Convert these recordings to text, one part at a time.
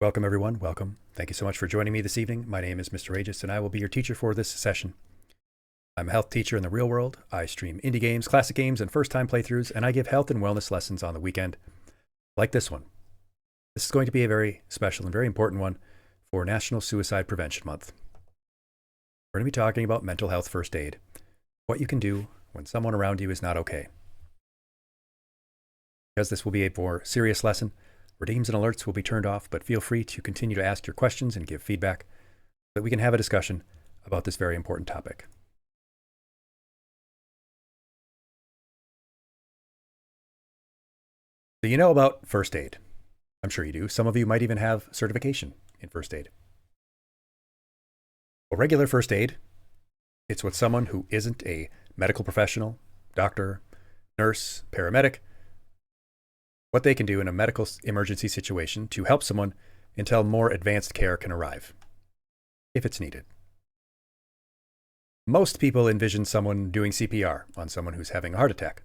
Welcome, everyone. Welcome. Thank you so much for joining me this evening. My name is Mr. Aegis, and I will be your teacher for this session. I'm a health teacher in the real world. I stream indie games, classic games, and first-time playthroughs, and I give health and wellness lessons on the weekend, like this one. This is going to be a very special and very important one for National Suicide Prevention Month. We're going to be talking about mental health first aid, what you can do when someone around you is not okay. Because this will be a more serious lesson, redeems and alerts will be turned off, but feel free to continue to ask your questions and give feedback so that we can have a discussion about this very important topic. So you know about first aid. I'm sure you do. Some of you might even have certification in first aid. Well, regular first aid, it's what someone who isn't a medical professional, doctor, nurse, paramedic, what they can do in a medical emergency situation to help someone until more advanced care can arrive, if it's needed. Most people envision someone doing CPR on someone who's having a heart attack.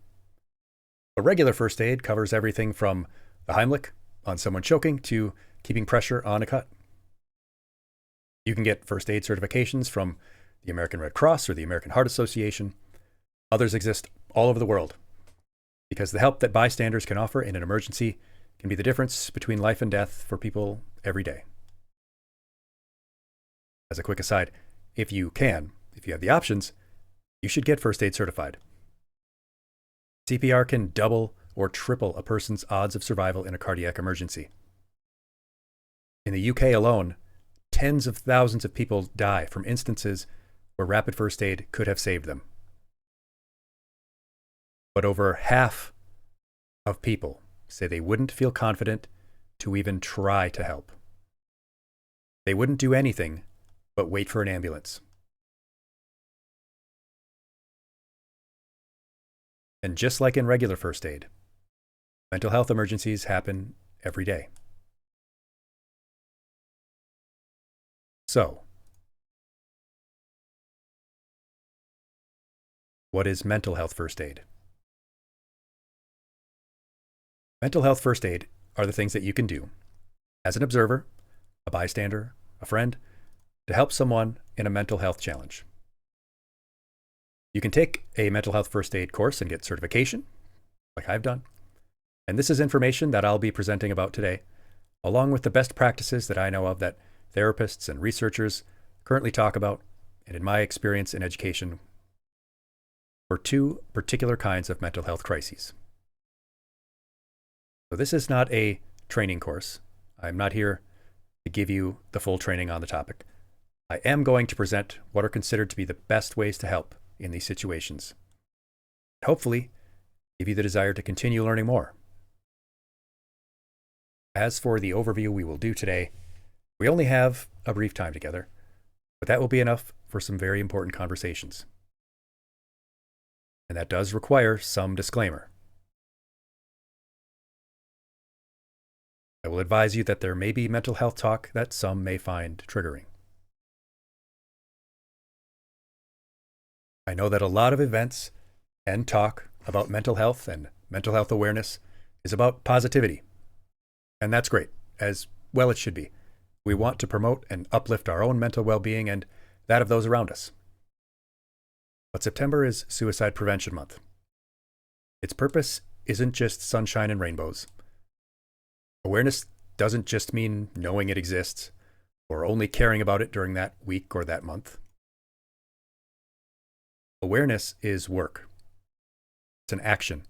But regular first aid covers everything from the Heimlich on someone choking to keeping pressure on a cut. You can get first aid certifications from the American Red Cross or the American Heart Association. Others exist all over the world, because the help that bystanders can offer in an emergency can be the difference between life and death for people every day. As a quick aside, if you have the options, you should get first aid certified. CPR can double or triple a person's odds of survival in a cardiac emergency. In the UK alone, tens of thousands of people die from instances where rapid first aid could have saved them. But over half of people say they wouldn't feel confident to even try to help. They wouldn't do anything but wait for an ambulance. And just like in regular first aid, mental health emergencies happen every day. So, what is mental health first aid? Mental health first aid are the things that you can do as an observer, a bystander, a friend, to help someone in a mental health challenge. You can take a mental health first aid course and get certification, like I've done. And this is information that I'll be presenting about today, along with the best practices that I know of that therapists and researchers currently talk about, and in my experience in education, for two particular kinds of mental health crises. So this is not a training course. I'm not here to give you the full training on the topic. I am going to present what are considered to be the best ways to help in these situations. Hopefully, give you the desire to continue learning more. As for the overview we will do today, we only have a brief time together, but that will be enough for some very important conversations. And that does require some disclaimer. I will advise you that there may be mental health talk that some may find triggering. I know that a lot of events and talk about mental health and mental health awareness is about positivity. And that's great, as well it should be. We want to promote and uplift our own mental well-being and that of those around us. But September is Suicide Prevention Month. Its purpose isn't just sunshine and rainbows. Awareness doesn't just mean knowing it exists or only caring about it during that week or that month. Awareness is work. It's an action,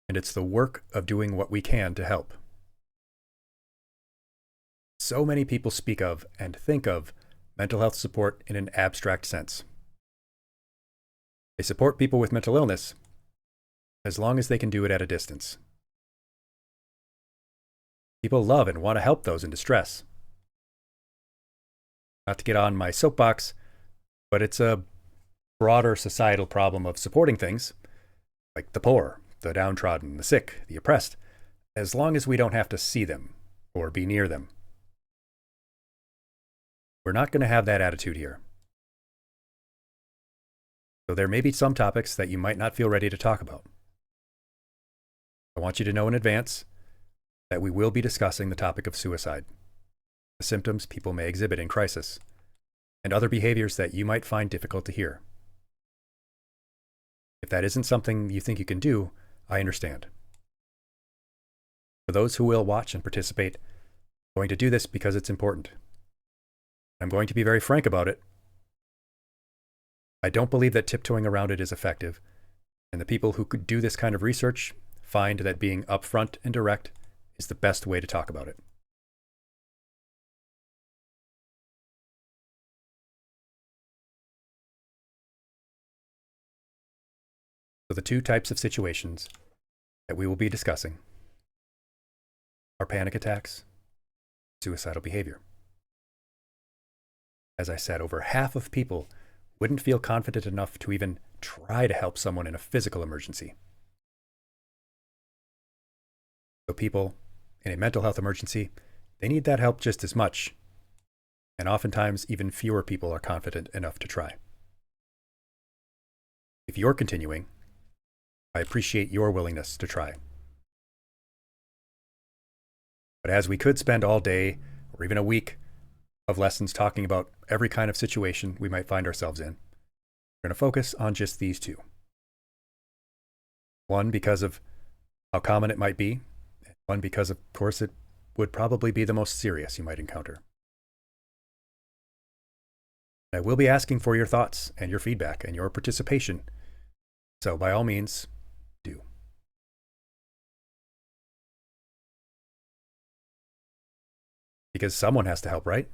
and it's the work of doing what we can to help. So many people speak of and think of mental health support in an abstract sense. They support people with mental illness as long as they can do it at a distance. People love and want to help those in distress. Not to get on my soapbox, but it's a broader societal problem of supporting things like the poor, the downtrodden, the sick, the oppressed, as long as we don't have to see them or be near them. We're not going to have that attitude here. So there may be some topics that you might not feel ready to talk about. I want you to know in advance that we will be discussing the topic of suicide. the symptoms people may exhibit in crisis, and other behaviors that you might find difficult to hear. If that isn't something you think you can do, I understand. For those who will watch and participate, I'm going to do this because it's important. I'm going to be very frank about it. I don't believe that tiptoeing around it is effective, and the people who could do this kind of research find that being upfront and direct is the best way to talk about it. So the two types of situations that we will be discussing are panic attacks, suicidal behavior. As I said, over half of people wouldn't feel confident enough to even try to help someone in a physical emergency. So people in a mental health emergency, they need that help just as much. And oftentimes, even fewer people are confident enough to try. If you're continuing, I appreciate your willingness to try. But as we could spend all day or even a week of lessons talking about every kind of situation we might find ourselves in, we're going to focus on just these two. One, because of how common it might be, and one, because of course it would probably be the most serious you might encounter. I will be asking for your thoughts and your feedback and your participation. So by all means, do. Because someone has to help, right?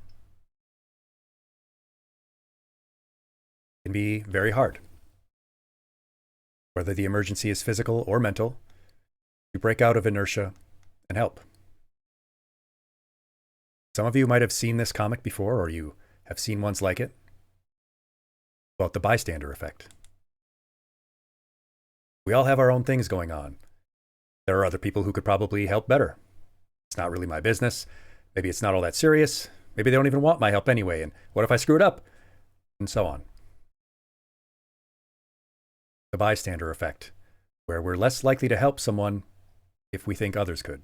It can be very hard, whether the emergency is physical or mental, to break out of inertia and help. Some of you might have seen this comic before, or you have seen ones like it, about the bystander effect. We all have our own things going on. There are other people who could probably help better. It's not really my business. Maybe it's not all that serious. Maybe they don't even want my help anyway. And what if I screw it up? And so on. The bystander effect, where we're less likely to help someone if we think others could.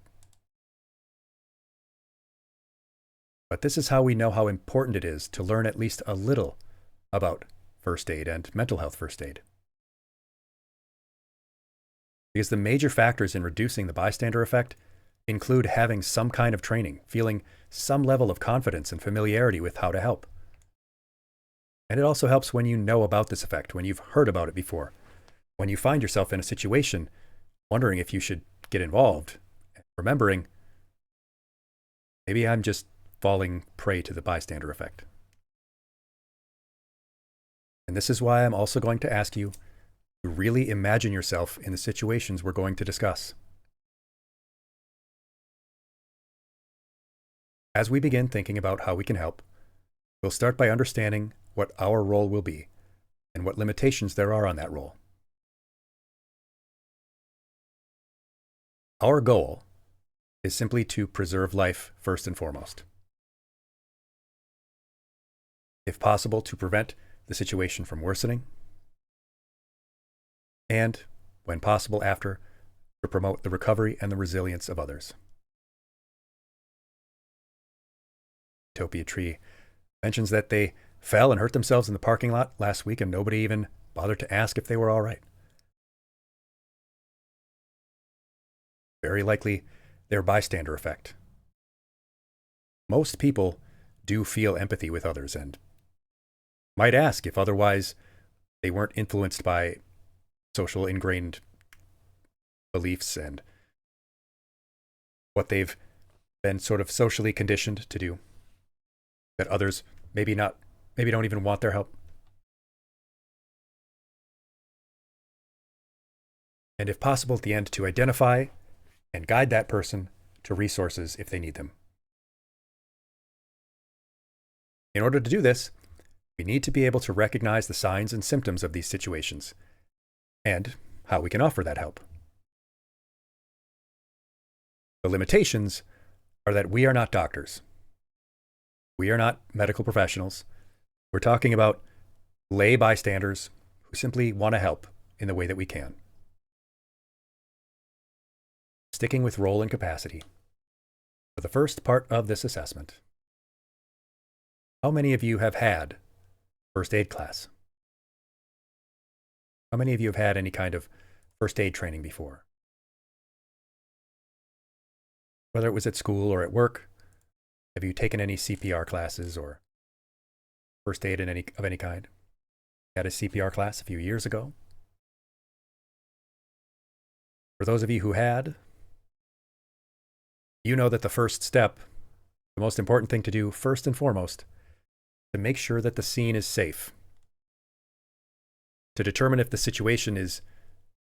But this is how we know how important it is to learn at least a little about first aid and mental health first aid. Because the major factors in reducing the bystander effect include having some kind of training, feeling some level of confidence and familiarity with how to help. And it also helps when you know about this effect, when you've heard about it before, when you find yourself in a situation wondering if you should get involved, remembering, maybe I'm just falling prey to the bystander effect. And this is why I'm also going to ask you to really imagine yourself in the situations we're going to discuss. As we begin thinking about how we can help, we'll start by understanding what our role will be and what limitations there are on that role. Our goal is simply to preserve life first and foremost. If possible, to prevent the situation from worsening, and, when possible after, to promote the recovery and the resilience of others. Utopia Tree mentions that they fell and hurt themselves in the parking lot last week and nobody even bothered to ask if they were all right. Very likely their bystander effect. Most people do feel empathy with others and might ask if otherwise they weren't influenced by social ingrained beliefs and what they've been sort of socially conditioned to do, that others maybe don't even want their help. And if possible at the end, to identify and guide that person to resources if they need them. In order to do this, we need to be able to recognize the signs and symptoms of these situations and how we can offer that help. The limitations are that we are not doctors. We are not medical professionals. We're talking about lay bystanders who simply want to help in the way that we can. Sticking with role and capacity. For the first part of this assessment, How many of you have had first aid class? How many of you have had any kind of first aid training before? Whether it was at school or at work, have you taken any CPR classes or first aid of any kind? Had a CPR class a few years ago? For those of you who had, you know that the first step, the most important thing to do first and foremost, to make sure that the scene is safe, to determine if the situation is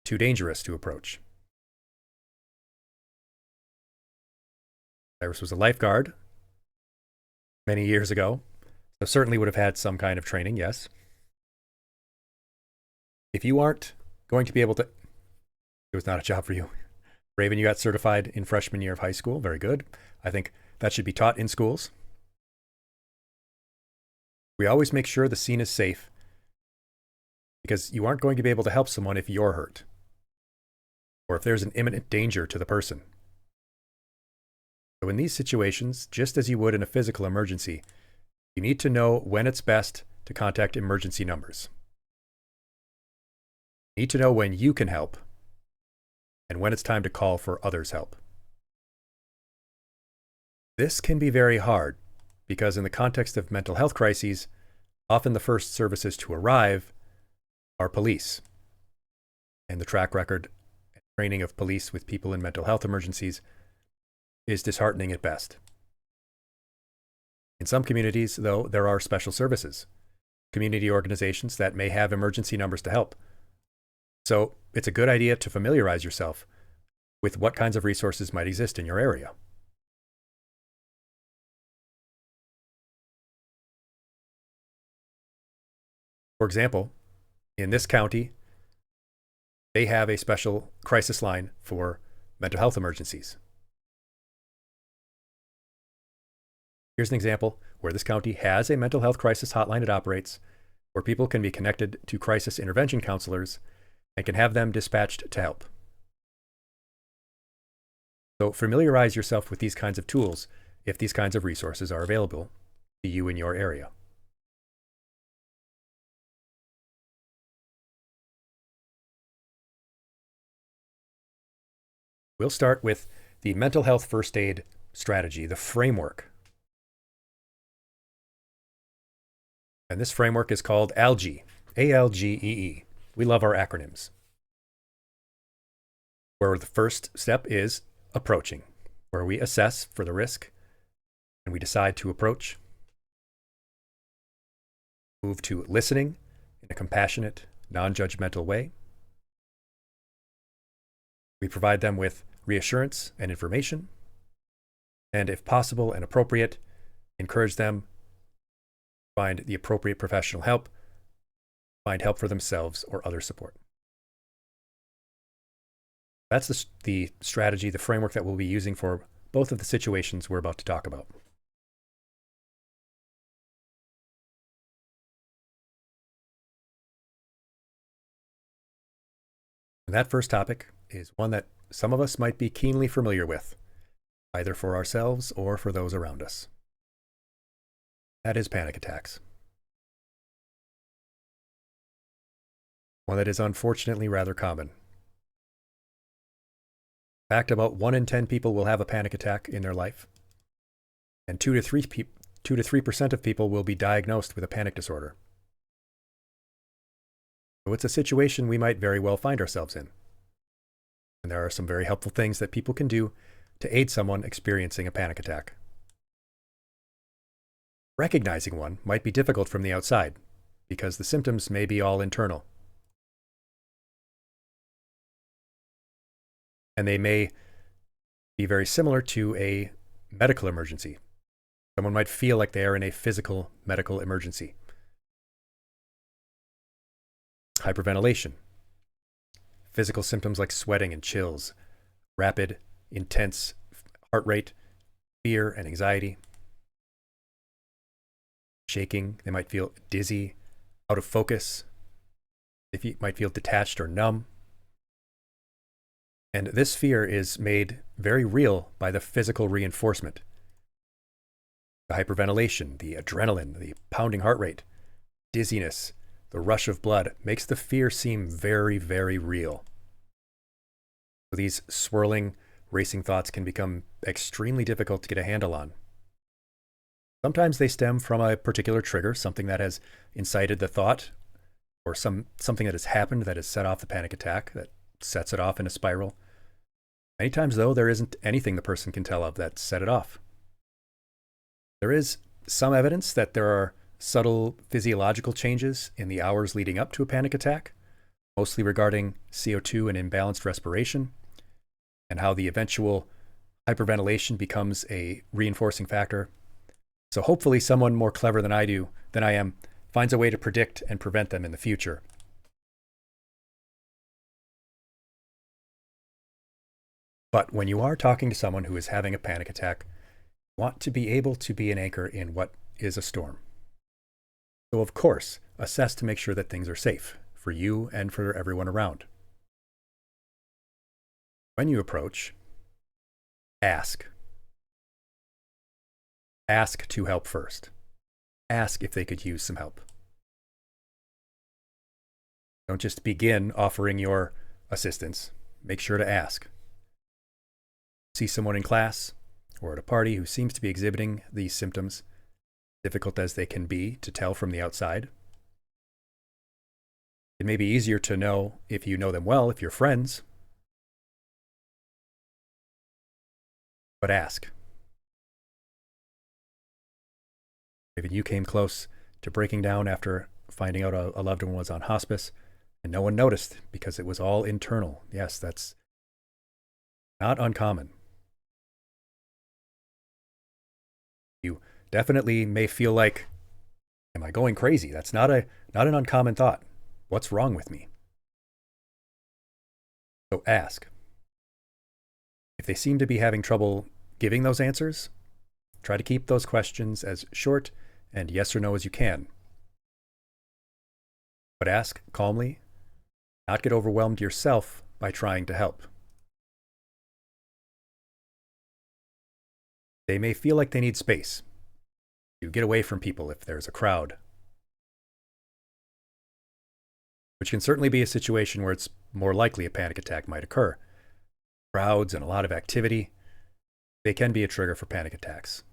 too dangerous to approach. Iris was a lifeguard many years ago, so certainly would have had some kind of training, yes. If you aren't going to be able to, it was not a job for you. Raven, you got certified in freshman year of high school. Very good. I think that should be taught in schools. We always make sure the scene is safe because you aren't going to be able to help someone if you're hurt or if there's an imminent danger to the person. So in these situations, just as you would in a physical emergency, you need to know when it's best to contact emergency numbers. You need to know when you can help and when it's time to call for others' help. This can be very hard because in the context of mental health crises, often the first services to arrive are police. And the track record and training of police with people in mental health emergencies is disheartening at best. In some communities, though, there are special services, community organizations that may have emergency numbers to help. So it's a good idea to familiarize yourself with what kinds of resources might exist in your area. For example, in this county, they have a special crisis line for mental health emergencies. Here's an example where this county has a mental health crisis hotline it operates, where people can be connected to crisis intervention counselors and can have them dispatched to help. So familiarize yourself with these kinds of tools if these kinds of resources are available to you in your area. We'll start with the mental health first aid strategy, the framework. And this framework is called ALGEE, A-L-G-E-E. We love our acronyms. Where the first step is approaching, where we assess for the risk and we decide to approach. Move to listening in a compassionate, non-judgmental way. We provide them with reassurance and information, and if possible and appropriate, encourage them to find the appropriate professional help, find help for themselves or other support. That's the strategy, the framework that we'll be using for both of the situations we're about to talk about. And that first topic is one that some of us might be keenly familiar with, either for ourselves or for those around us. That is panic attacks. One that is unfortunately rather common. In fact, about 1 in 10 people will have a panic attack in their life, and 2 to 3% of people will be diagnosed with a panic disorder. So it's a situation we might very well find ourselves in. And there are some very helpful things that people can do to aid someone experiencing a panic attack. Recognizing one might be difficult from the outside because the symptoms may be all internal. And they may be very similar to a medical emergency. Someone might feel like they are in a physical medical emergency. Hyperventilation. Physical symptoms like sweating and chills, rapid, intense heart rate, fear and anxiety. Shaking, they might feel dizzy, out of focus. They might feel detached or numb. And this fear is made very real by the physical reinforcement. The hyperventilation, the adrenaline, the pounding heart rate, dizziness, the rush of blood makes the fear seem very, very real. So these swirling, racing thoughts can become extremely difficult to get a handle on. Sometimes they stem from a particular trigger, something that has incited the thought, or something that has happened that has set off the panic attack, that sets it off in a spiral. Many times, though, there isn't anything the person can tell of that set it off. There is some evidence that there are subtle physiological changes in the hours leading up to a panic attack, mostly regarding CO2 and imbalanced respiration, and how the eventual hyperventilation becomes a reinforcing factor. So hopefully someone more clever than I am, finds a way to predict and prevent them in the future. But when you are talking to someone who is having a panic attack, you want to be able to be an anchor in what is a storm. So of course, assess to make sure that things are safe for you and for everyone around. When you approach, ask. Ask to help first. Ask if they could use some help. Don't just begin offering your assistance. Make sure to ask. See someone in class or at a party who seems to be exhibiting these symptoms, difficult as they can be to tell from the outside. It may be easier to know if you know them well, if you're friends. But ask. Maybe you came close to breaking down after finding out a loved one was on hospice and no one noticed because it was all internal. Yes, that's not uncommon. You definitely may feel like, am I going crazy? That's not an uncommon thought. What's wrong with me? So ask. If they seem to be having trouble giving those answers, try to keep those questions as short and yes or no as you can. But ask calmly, not get overwhelmed yourself by trying to help. They may feel like they need space. You get away from people if there's a crowd, which can certainly be a situation where it's more likely a panic attack might occur. Crowds and a lot of activity, they can be a trigger for panic attacks,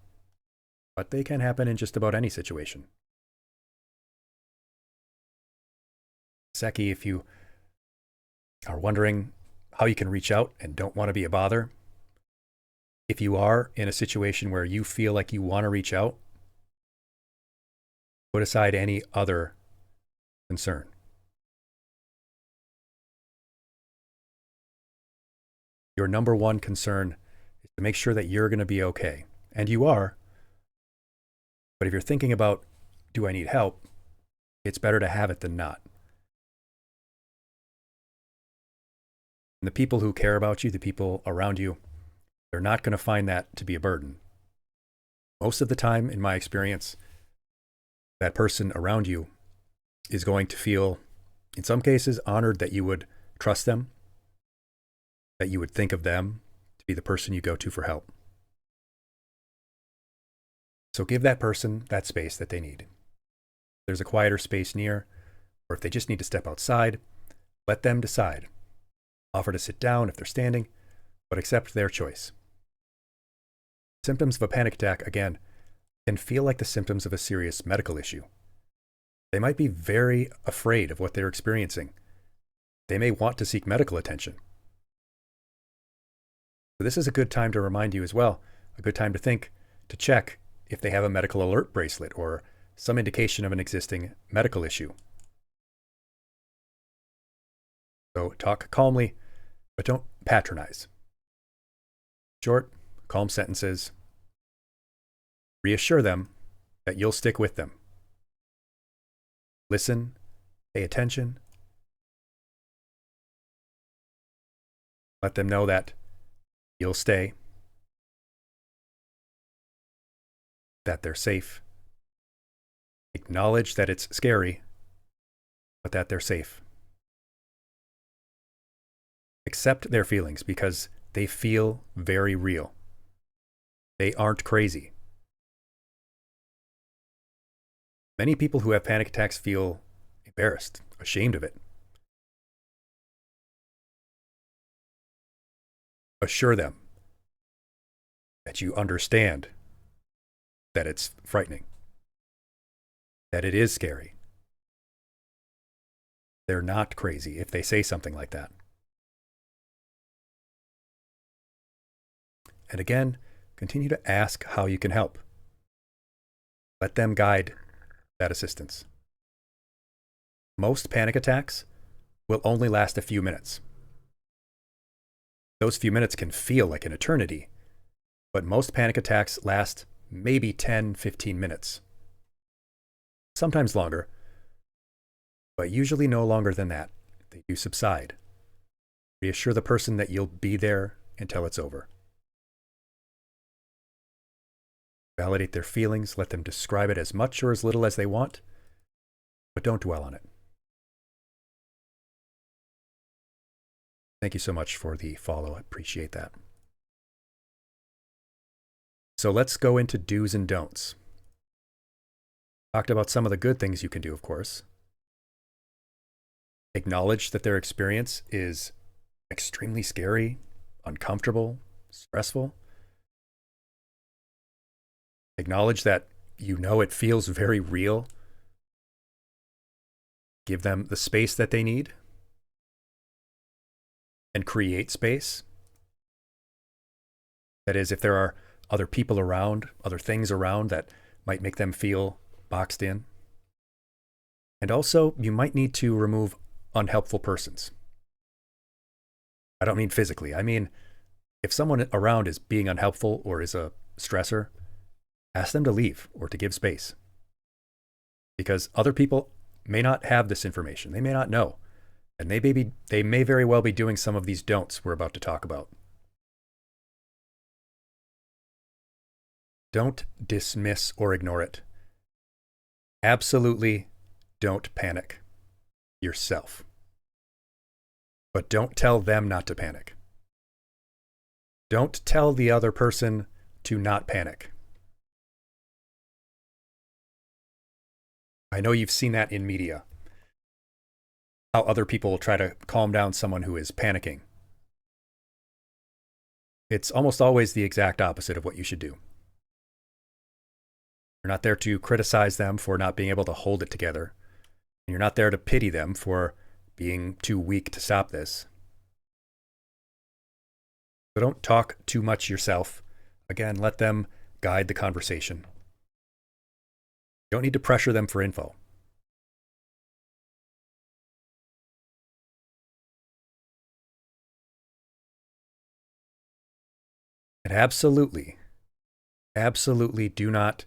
but they can happen in just about any situation. Second, if you are wondering how you can reach out and don't want to be a bother, if you are in a situation where you feel like you want to reach out, put aside any other concern. Your number one concern is to make sure that you're going to be okay. And you are. But if you're thinking about, do I need help? It's better to have it than not. And the people who care about you, the people around you, they're not going to find that to be a burden. Most of the time, in my experience, that person around you is going to feel, in some cases, honored that you would trust them, that you would think of them to be the person you go to for help. So give that person that space that they need. If there's a quieter space near, or if they just need to step outside, let them decide. Offer to sit down if they're standing, but accept their choice. Symptoms of a panic attack, again, can feel like the symptoms of a serious medical issue. They might be very afraid of what they're experiencing. They may want to seek medical attention. So this is a good time to remind you as well, a good time to think, to check if they have a medical alert bracelet or some indication of an existing medical issue. So talk calmly, but don't patronize. Short, calm sentences. Reassure them that you'll stick with them. Listen, pay attention. Let them know that you'll stay, that they're safe. Acknowledge that it's scary, but that they're safe. Accept their feelings because they feel very real. They aren't crazy. Many people who have panic attacks feel embarrassed, ashamed of it. Assure them that you understand that it's frightening, that it is scary. They're not crazy if they say something like that. And again, continue to ask how you can help. Let them guide that assistance. Most panic attacks will only last a few minutes. Those few minutes can feel like an eternity, but most panic attacks last maybe 10, 15 minutes. Sometimes longer, but usually no longer than that. They do subside. Reassure the person that you'll be there until it's over. Validate their feelings, let them describe it as much or as little as they want, but don't dwell on it. Thank you so much for the follow. I appreciate that. So let's go into do's and don'ts. Talked about some of the good things you can do, of course. Acknowledge that their experience is extremely scary, uncomfortable, stressful. Acknowledge that you know it feels very real. Give them the space that they need. And create space. That is, if there are other people around, other things around that might make them feel boxed in. And also, you might need to remove unhelpful persons. I don't mean physically. I mean, if someone around is being unhelpful or is a stressor, ask them to leave or to give space. Because other people may not have this information. They may not know. And they may very well be doing some of these don'ts we're about to talk about. Don't dismiss or ignore it. Absolutely don't panic yourself. But don't tell them not to panic. Don't tell the other person to not panic. I know you've seen that in media. How other people try to calm down someone who is panicking. It's almost always the exact opposite of what you should do. You're not there to criticize them for not being able to hold it together. You're not there to pity them for being too weak to stop this. So don't talk too much yourself. Again, let them guide the conversation. You don't need to pressure them for info. And absolutely do not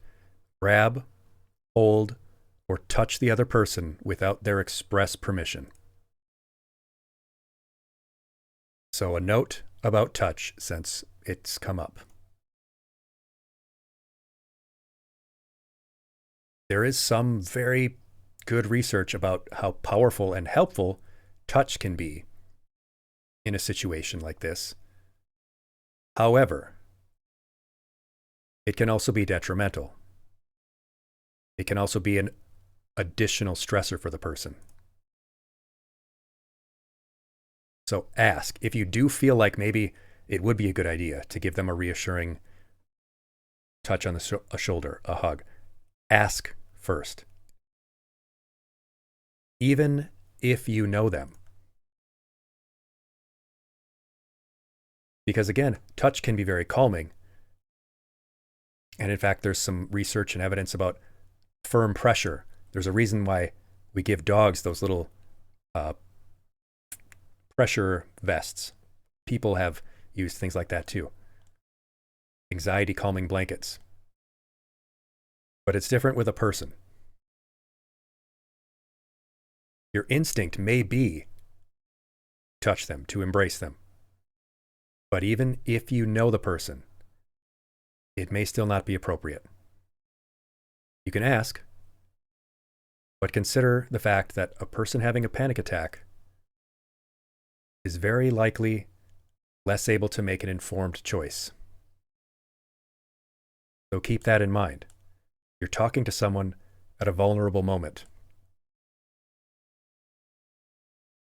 grab, hold, or touch the other person without their express permission. So a note about touch, since it's come up. There is some very good research about how powerful and helpful touch can be in a situation like this. However, it can also be detrimental. It can also be an additional stressor for the person. So ask, if you do feel like maybe it would be a good idea to give them a reassuring touch on a shoulder, a hug, ask first. Even if you know them. Because again, touch can be very calming. And in fact, there's some research and evidence about firm pressure. There's a reason why we give dogs those little pressure vests. People have used things like that too. Anxiety calming blankets. But it's different with a person. Your instinct may be to touch them, to embrace them. But even if you know the person, it may still not be appropriate. You can ask, but consider the fact that a person having a panic attack is very likely less able to make an informed choice. So keep that in mind. You're talking to someone at a vulnerable moment.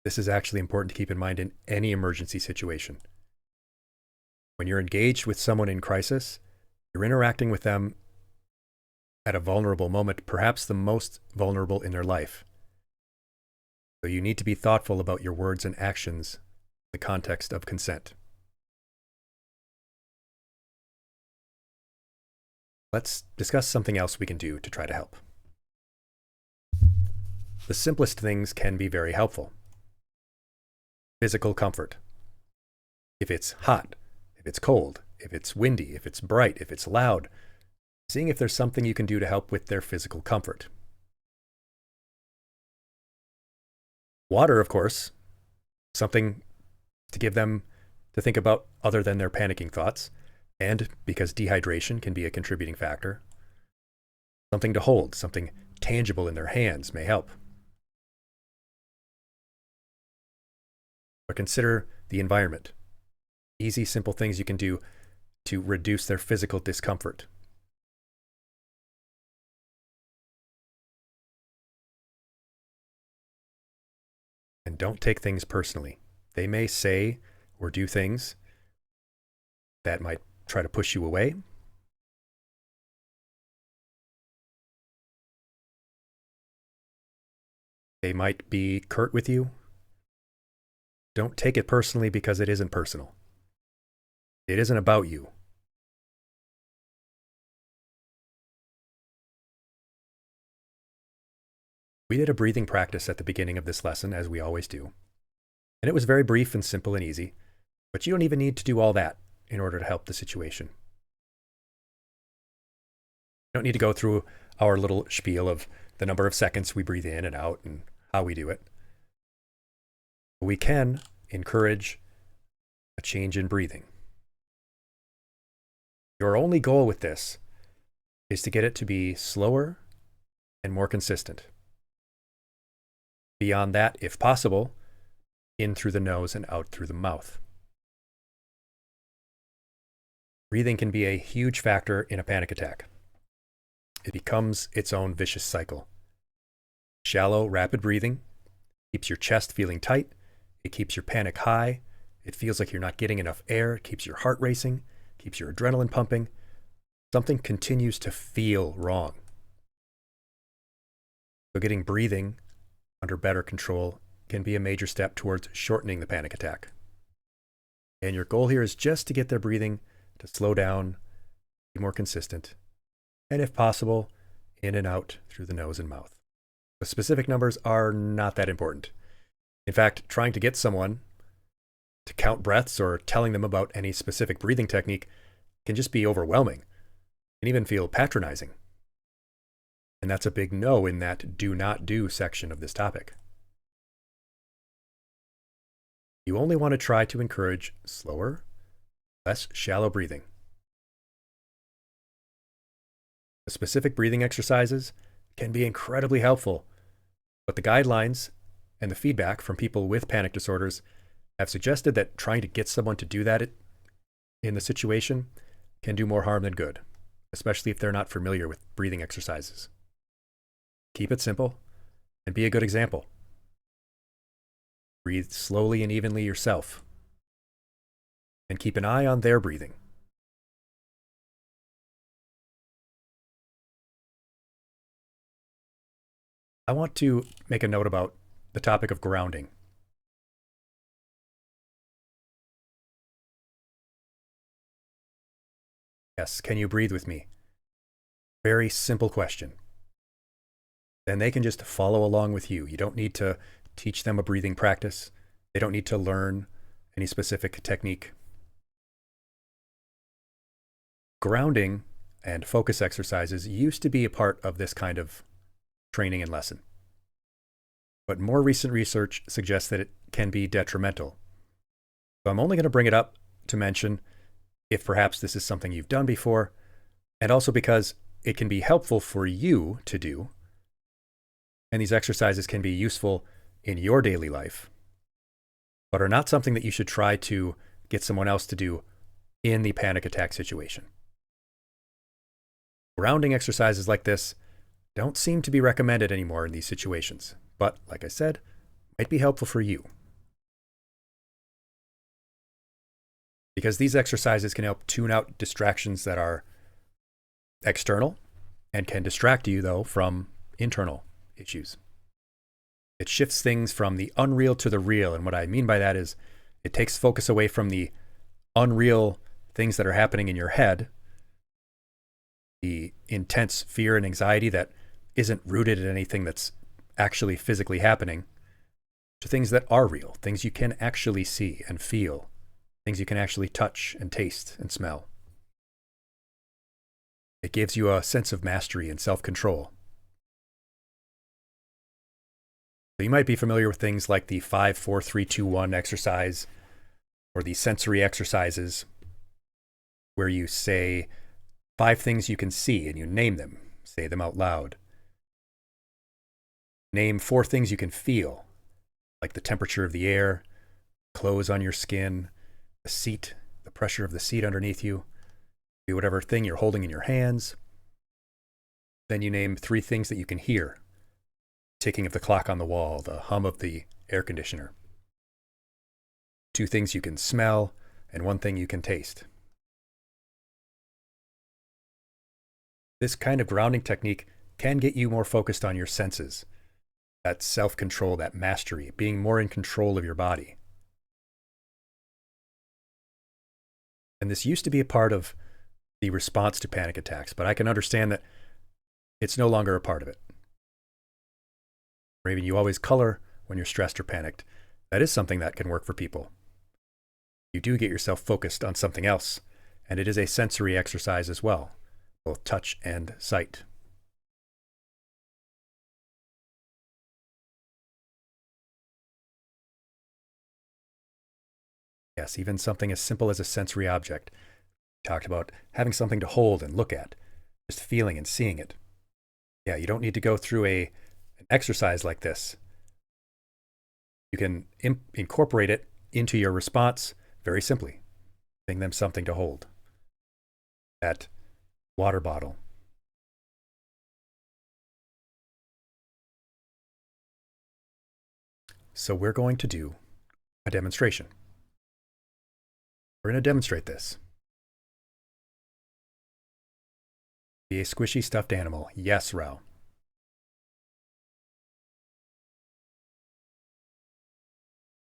This is actually important to keep in mind in any emergency situation. When you're engaged with someone in crisis, you're interacting with them at a vulnerable moment, perhaps the most vulnerable in their life. So you need to be thoughtful about your words and actions in the context of consent. Let's discuss something else we can do to try to help. The simplest things can be very helpful. Physical comfort. If it's hot, if it's cold, if it's windy, if it's bright, if it's loud, seeing if there's something you can do to help with their physical comfort. Water, of course, something to give them to think about other than their panicking thoughts, and because dehydration can be a contributing factor. Something to hold, something tangible in their hands may help. Or consider the environment. Easy, simple things you can do to reduce their physical discomfort. And don't take things personally. They may say or do things that might try to push you away. They might be curt with you. Don't take it personally because it isn't personal. It isn't about you. We did a breathing practice at the beginning of this lesson, as we always do. And it was very brief and simple and easy, but you don't even need to do all that in order to help the situation. You don't need to go through our little spiel of the number of seconds we breathe in and out and how we do it. We can encourage a change in breathing. Your only goal with this is to get it to be slower and more consistent. Beyond that, if possible, in through the nose and out through the mouth. Breathing can be a huge factor in a panic attack. It becomes its own vicious cycle. Shallow, rapid breathing keeps your chest feeling tight. It keeps your panic high. It feels like you're not getting enough air. It keeps your heart racing, keeps your adrenaline pumping. Something continues to feel wrong. So getting breathing under better control can be a major step towards shortening the panic attack. And your goal here is just to get their breathing to slow down, be more consistent, and if possible, in and out through the nose and mouth. The specific numbers are not that important. In fact, trying to get someone to count breaths or telling them about any specific breathing technique can just be overwhelming and even feel patronizing. And that's a big no in that do not do section of this topic. You only want to try to encourage slower, less shallow breathing. The specific breathing exercises can be incredibly helpful, but the guidelines and the feedback from people with panic disorders have suggested that trying to get someone to do that in the situation can do more harm than good, especially if they're not familiar with breathing exercises. Keep it simple and be a good example. Breathe slowly and evenly yourself, and keep an eye on their breathing. I want to make a note about the topic of grounding. Yes, can you breathe with me? Very simple question. Then they can just follow along with you. You don't need to teach them a breathing practice. They don't need to learn any specific technique. Grounding and focus exercises used to be a part of this kind of training and lesson. But more recent research suggests that it can be detrimental. So I'm only going to bring it up to mention if perhaps this is something you've done before, and also because it can be helpful for you to do, and these exercises can be useful in your daily life, but are not something that you should try to get someone else to do in the panic attack situation. Grounding exercises like this don't seem to be recommended anymore in these situations, but like I said, might be helpful for you. Because these exercises can help tune out distractions that are external and can distract you, though, from internal issues. It shifts things from the unreal to the real. And what I mean by that is it takes focus away from the unreal things that are happening in your head, the intense fear and anxiety that isn't rooted in anything that's actually physically happening, to things that are real, things you can actually see and feel, things you can actually touch and taste and smell. It gives you a sense of mastery and self-control. So you might be familiar with things like the 5, 4, 3, 2, 1 exercise, or the sensory exercises, where you say 5 things you can see and you name them, say them out loud. Name 4 things you can feel, like the temperature of the air, clothes on your skin, the seat, the pressure of the seat underneath you, whatever thing you're holding in your hands. Then you name 3 things that you can hear. Ticking of the clock on the wall, the hum of the air conditioner. 2 things you can smell, and 1 thing you can taste. This kind of grounding technique can get you more focused on your senses, that self-control, that mastery, being more in control of your body. And this used to be a part of the response to panic attacks, but I can understand that it's no longer a part of it. Or even you always color when you're stressed or panicked. That is something that can work for people. You do get yourself focused on something else, and it is a sensory exercise as well, both touch and sight. Yes, even something as simple as a sensory object. We talked about having something to hold and look at, just feeling and seeing it. Yeah, you don't need to go through an exercise like this. You can incorporate it into your response very simply. Giving them something to hold. That water bottle. So we're going to do a demonstration. We're going to demonstrate this. Be a squishy stuffed animal. Yes, Rao.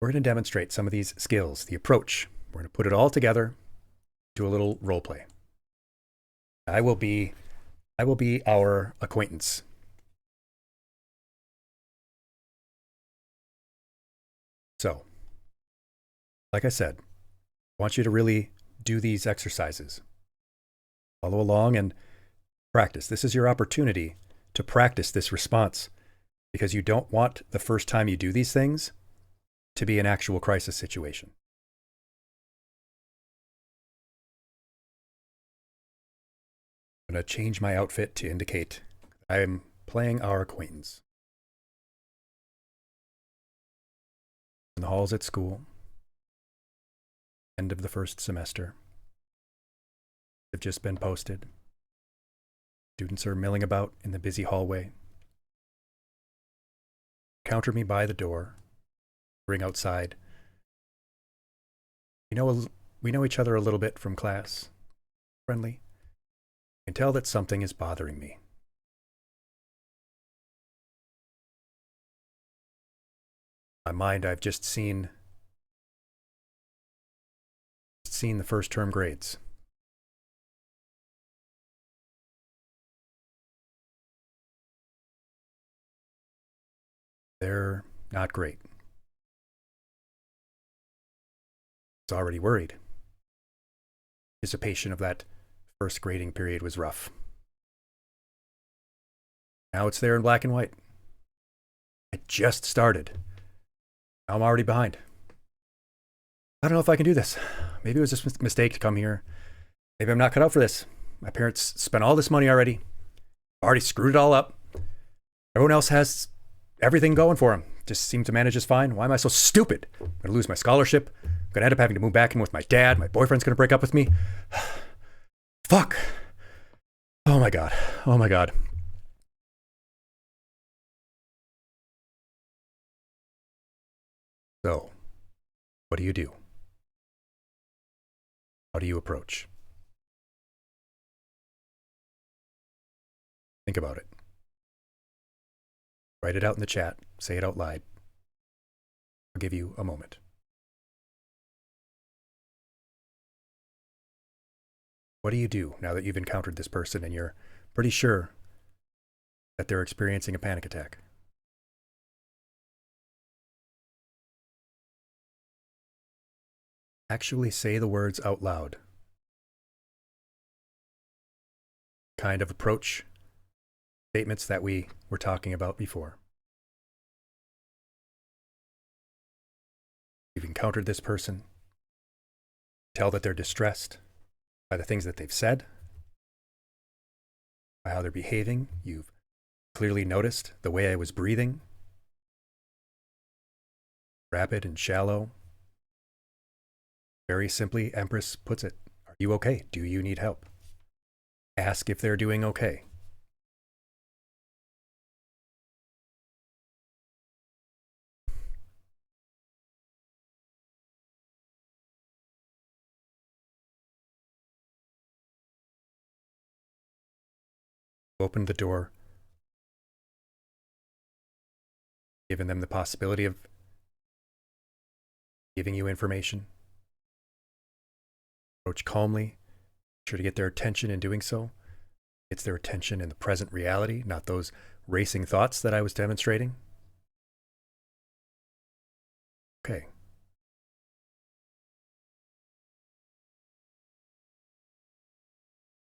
We're going to demonstrate some of these skills, the approach. We're going to put it all together, do a little role play. I will be our acquaintance. So, like I said, I want you to really do these exercises. Follow along and practice. This is your opportunity to practice this response, because you don't want the first time you do these things to be an actual crisis situation. I'm going to change my outfit to indicate I am playing our acquaintance. In the halls at school, end of the first semester, have just been posted. Students are milling about in the busy hallway. Encounter me by the door, ring outside. We know each other a little bit from class. Friendly. I can tell that something is bothering me. In my mind, I've just seen the first term grades. They're not great. I was already worried. Anticipation of that first grading period was rough. Now it's there in black and white. I just started. Now I'm already behind. I don't know if I can do this. Maybe it was just a mistake to come here. Maybe I'm not cut out for this. My parents spent all this money already. Already screwed it all up. Everyone else has everything going for them. Just seem to manage just fine. Why am I so stupid? I'm going to lose my scholarship. I'm going to end up having to move back in with my dad. My boyfriend's going to break up with me. Fuck. Oh my God. Oh my God. So, what do you do? How do you approach? Think about it. Write it out in the chat. Say it out loud. I'll give you a moment. What do you do now that you've encountered this person and you're pretty sure that they're experiencing a panic attack? Actually say the words out loud. Kind of approach statements that we were talking about before. You've encountered this person. Tell that they're distressed by the things that they've said, by how they're behaving. You've clearly noticed the way I was breathing. Rapid and shallow. Very simply, Empress puts it, are you okay? Do you need help? Ask if they're doing okay. Open the door, giving them the possibility of giving you information. Approach calmly. Make sure to get their attention in doing so. It's their attention in the present reality, not those racing thoughts that I was demonstrating. Okay.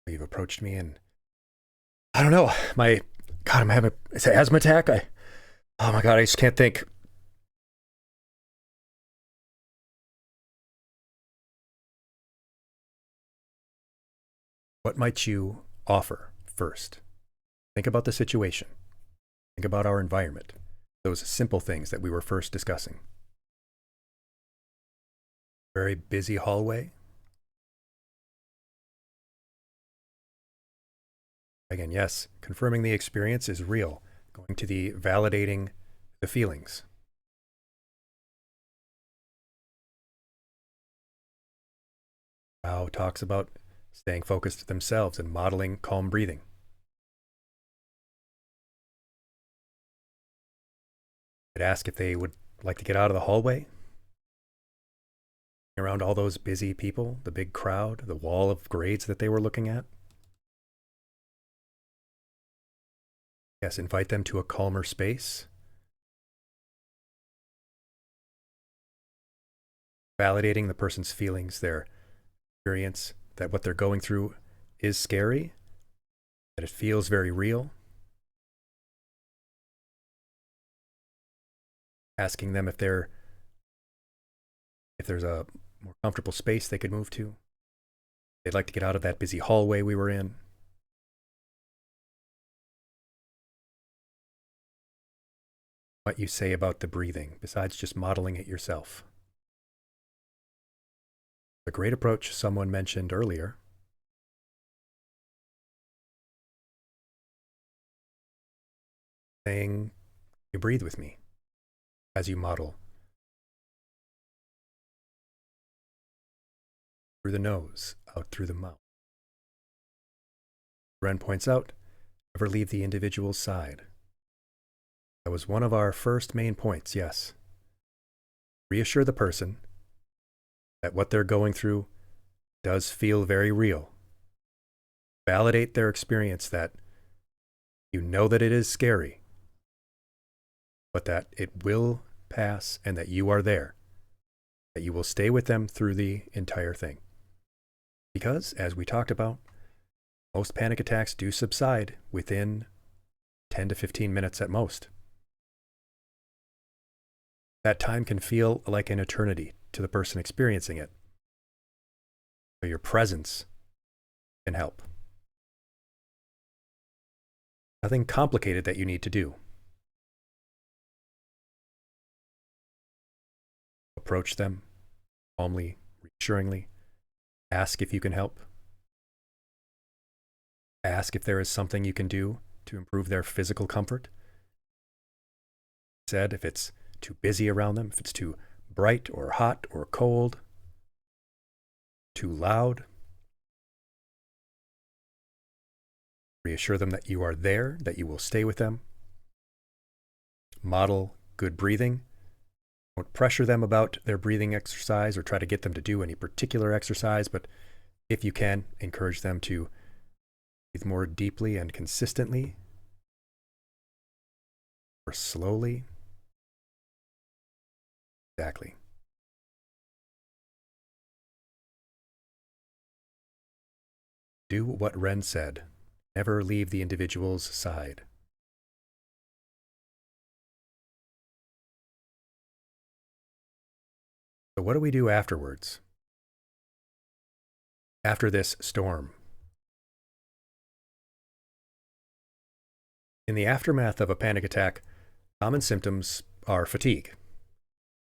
You've approached me and I don't know. I'm having it's an asthma attack. Oh my God, I just can't think. What might you offer first? Think about the situation. Think about our environment. Those simple things that we were first discussing. Very busy hallway. Again, yes, confirming the experience is real. Going to the validating the feelings. Bao talks about staying focused themselves and modeling calm breathing. I'd ask if they would like to get out of the hallway, around all those busy people, the big crowd, the wall of grades that they were looking at. Yes, invite them to a calmer space. Validating the person's feelings, their experience, that what they're going through is scary, that it feels very real. Asking them if there's a more comfortable space they could move to. They'd like to get out of that busy hallway we were in. What you say about the breathing, besides just modeling it yourself. A great approach someone mentioned earlier. Saying, you breathe with me as you model. Through the nose, out through the mouth. Ren points out, never leave the individual's side. That was one of our first main points, yes. Reassure the person that what they're going through does feel very real. Validate their experience that you know that it is scary, but that it will pass and that you are there, that you will stay with them through the entire thing. Because, as we talked about, most panic attacks do subside within 10 to 15 minutes at most. That time can feel like an eternity to the person experiencing it. So your presence can help. Nothing complicated that you need to do. Approach them calmly, reassuringly. Ask if you can help. Ask if there is something you can do to improve their physical comfort. Said if it's too busy around them, if it's too bright or hot or cold, too loud. Reassure them that you are there, that you will stay with them. Model good breathing. Don't pressure them about their breathing exercise or try to get them to do any particular exercise, but if you can, encourage them to breathe more deeply and consistently, or slowly. Exactly. Do what Ren said. Never leave the individual's side. So what do we do afterwards? After this storm? In the aftermath of a panic attack, common symptoms are fatigue.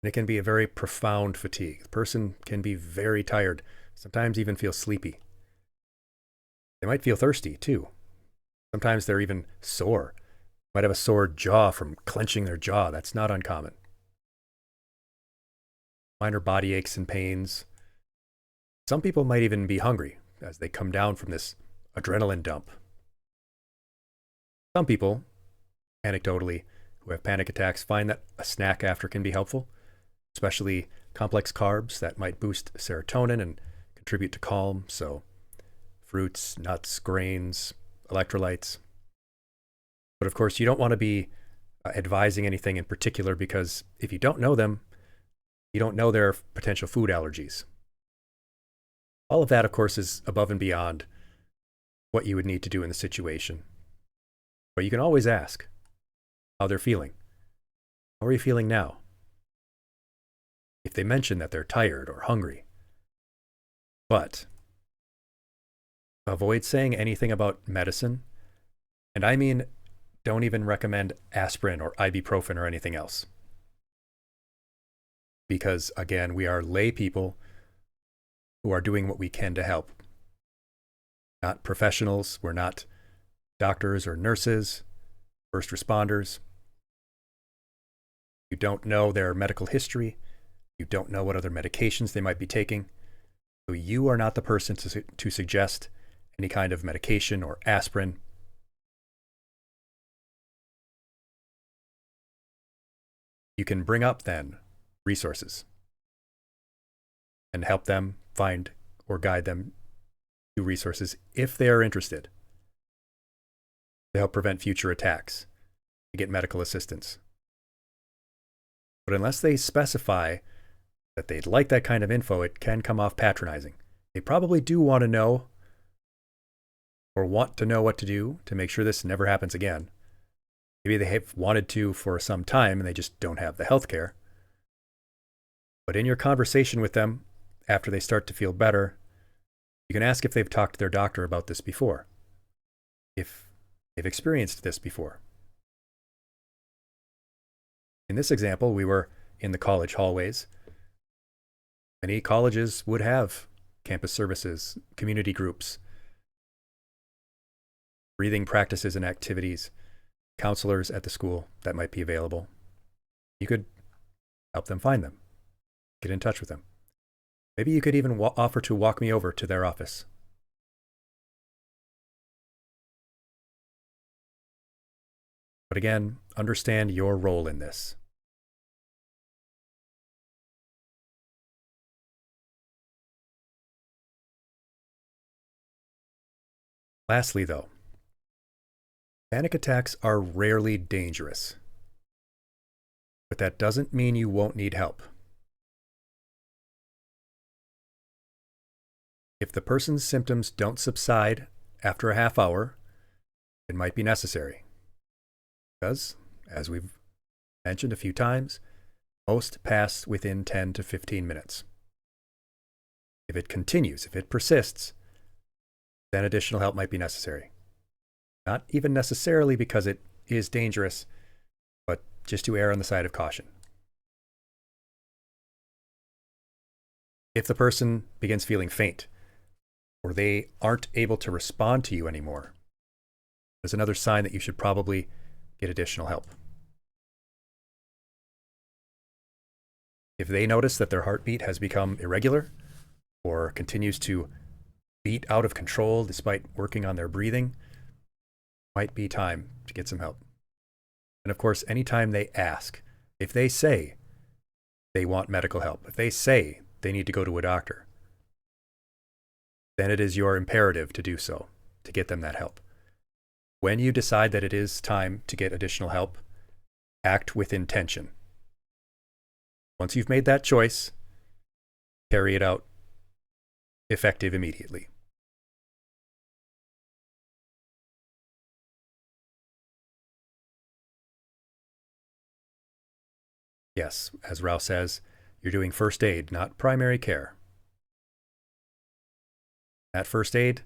And it can be a very profound fatigue. The person can be very tired, sometimes even feel sleepy. They might feel thirsty too. Sometimes they're even sore. Might have a sore jaw from clenching their jaw. That's not uncommon. Minor body aches and pains. Some people might even be hungry as they come down from this adrenaline dump. Some people, anecdotally, who have panic attacks find that a snack after can be helpful, especially complex carbs that might boost serotonin and contribute to calm. So fruits, nuts, grains, electrolytes. But of course, you don't want to be advising anything in particular, because if you don't know them, you don't know their potential food allergies. All of that, of course, is above and beyond what you would need to do in the situation. But you can always ask how they're feeling. How are you feeling now? If they mention that they're tired or hungry. But avoid saying anything about medicine. And I mean, don't even recommend aspirin or ibuprofen or anything else. Because again, we are lay people who are doing what we can to help. Not professionals. We're not doctors or nurses, first responders. You don't know their medical history. You don't know what other medications they might be taking. So you are not the person to suggest any kind of medication or aspirin. You can bring up then resources and help them find or guide them to resources if they are interested, to help prevent future attacks, to get medical assistance. But unless they specify that they'd like that kind of info, it can come off patronizing. They probably do want to know, or want to know what to do to make sure this never happens again. Maybe they have wanted to for some time and they just don't have the health care. But in your conversation with them, after they start to feel better, you can ask if they've talked to their doctor about this before, if they've experienced this before. In this example, we were in the college hallways. Many colleges would have campus services, community groups, breathing practices and activities, counselors at the school that might be available. You could help them find them, get in touch with them. Maybe you could even offer to walk me over to their office. But again, understand your role in this. Lastly, though, panic attacks are rarely dangerous. But that doesn't mean you won't need help. If the person's symptoms don't subside after a half hour, it might be necessary. Because, as we've mentioned a few times, most pass within 10 to 15 minutes. If it continues, if it persists, then additional help might be necessary. Not even necessarily because it is dangerous, but just to err on the side of caution. If the person begins feeling faint, or they aren't able to respond to you anymore, there's another sign that you should probably get additional help. If they notice that their heartbeat has become irregular or continues to beat out of control despite working on their breathing, might be time to get some help. And of course, anytime they ask, if they say they want medical help, if they say they need to go to a doctor, then it is your imperative to do so, to get them that help. When you decide that it is time to get additional help, act with intention. Once you've made that choice, carry it out effective immediately. Yes, as Rao says, you're doing first aid, not primary care. That first aid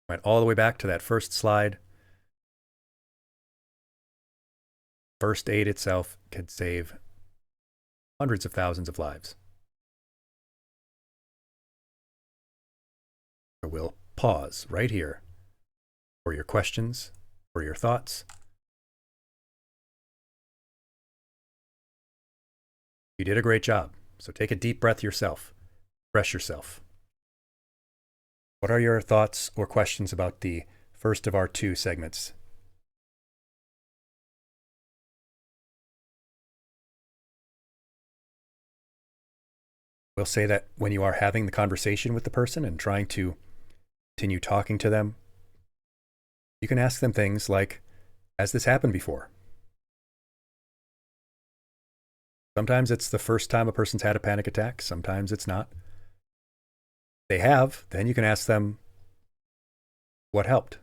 went all the way back to that first slide. First aid itself can save hundreds of thousands of lives. So we'll pause right here for your questions, for your thoughts. You did a great job, so take a deep breath yourself. Refresh yourself. What are your thoughts or questions about the first of our two segments? We'll say that when you are having the conversation with the person and trying to continue talking to them, you can ask them things like, has this happened before? Sometimes it's the first time a person's had a panic attack. Sometimes it's not. If they have, then you can ask them what helped.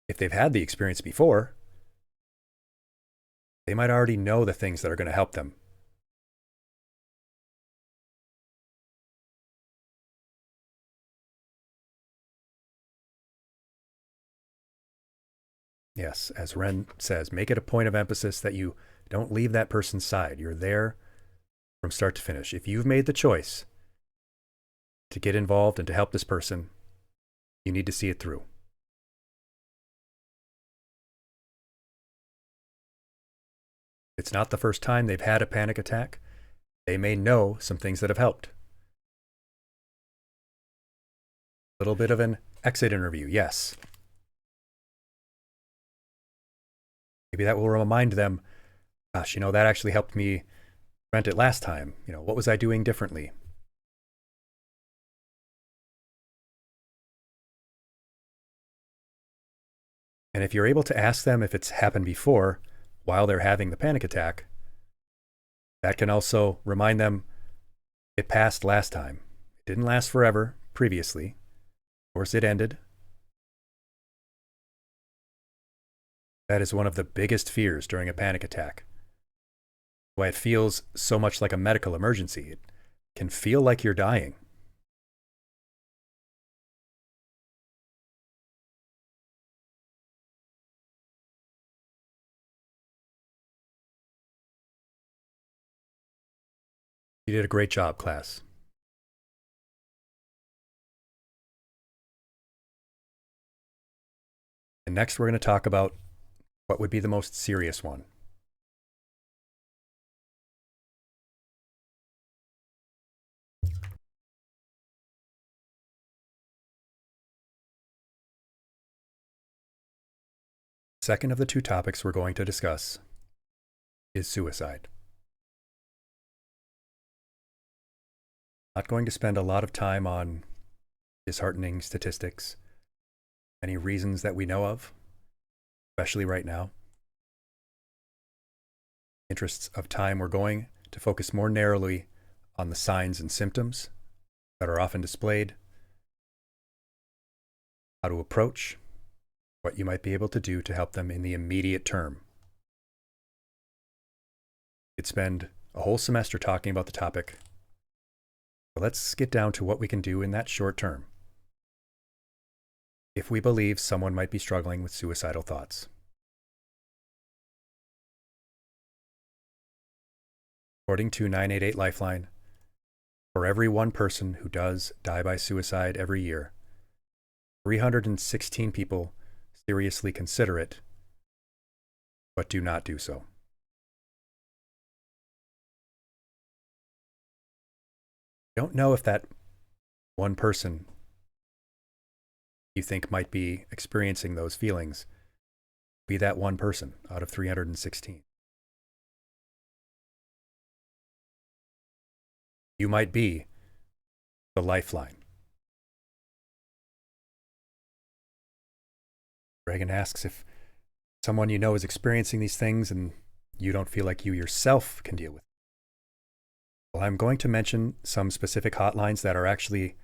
If they've had the experience before, they might already know the things that are going to help them. Yes, as Ren says, make it a point of emphasis that you don't leave that person's side. You're there from start to finish. If you've made the choice to get involved and to help this person, you need to see it through. It's not the first time they've had a panic attack. They may know some things that have helped. A little bit of an exit interview, yes. Maybe that will remind them, gosh, that actually helped me prevent it last time. What was I doing differently? And if you're able to ask them if it's happened before while they're having the panic attack, that can also remind them it passed last time. It didn't last forever previously. Of course, it ended. That is one of the biggest fears during a panic attack. Why it feels so much like a medical emergency. It can feel like you're dying. You did a great job, class. And next we're going to talk about what would be the most serious one. Second of the two topics we're going to discuss is suicide. Not going to spend a lot of time on disheartening statistics, any reasons that we know of, especially right now. Interests of time, we're going to focus more narrowly on the signs and symptoms that are often displayed, how to approach, what you might be able to do to help them in the immediate term. We could spend a whole semester talking about the topic, but let's get down to what we can do in that short term if we believe someone might be struggling with suicidal thoughts. According to 988 Lifeline, for every one person who does die by suicide every year, 316 people seriously consider it, but do not do so. don't know if that one person you think might be experiencing those feelings be that one person out of 316. You might be the lifeline. Reagan asks if someone you know is experiencing these things and you don't feel like you yourself can deal with it. Well, I'm going to mention some specific hotlines that are actually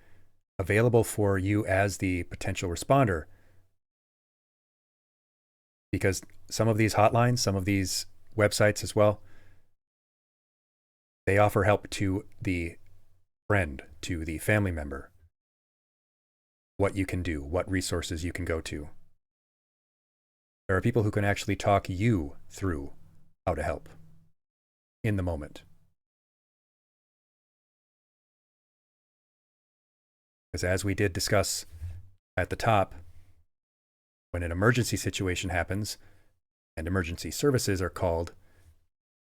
available for you as the potential responder, because some of these hotlines, some of these websites as well, they offer help to the friend, to the family member, what you can do, what resources you can go to. There are people who can actually talk you through how to help in the moment. Because as we did discuss at the top, when an emergency situation happens and emergency services are called,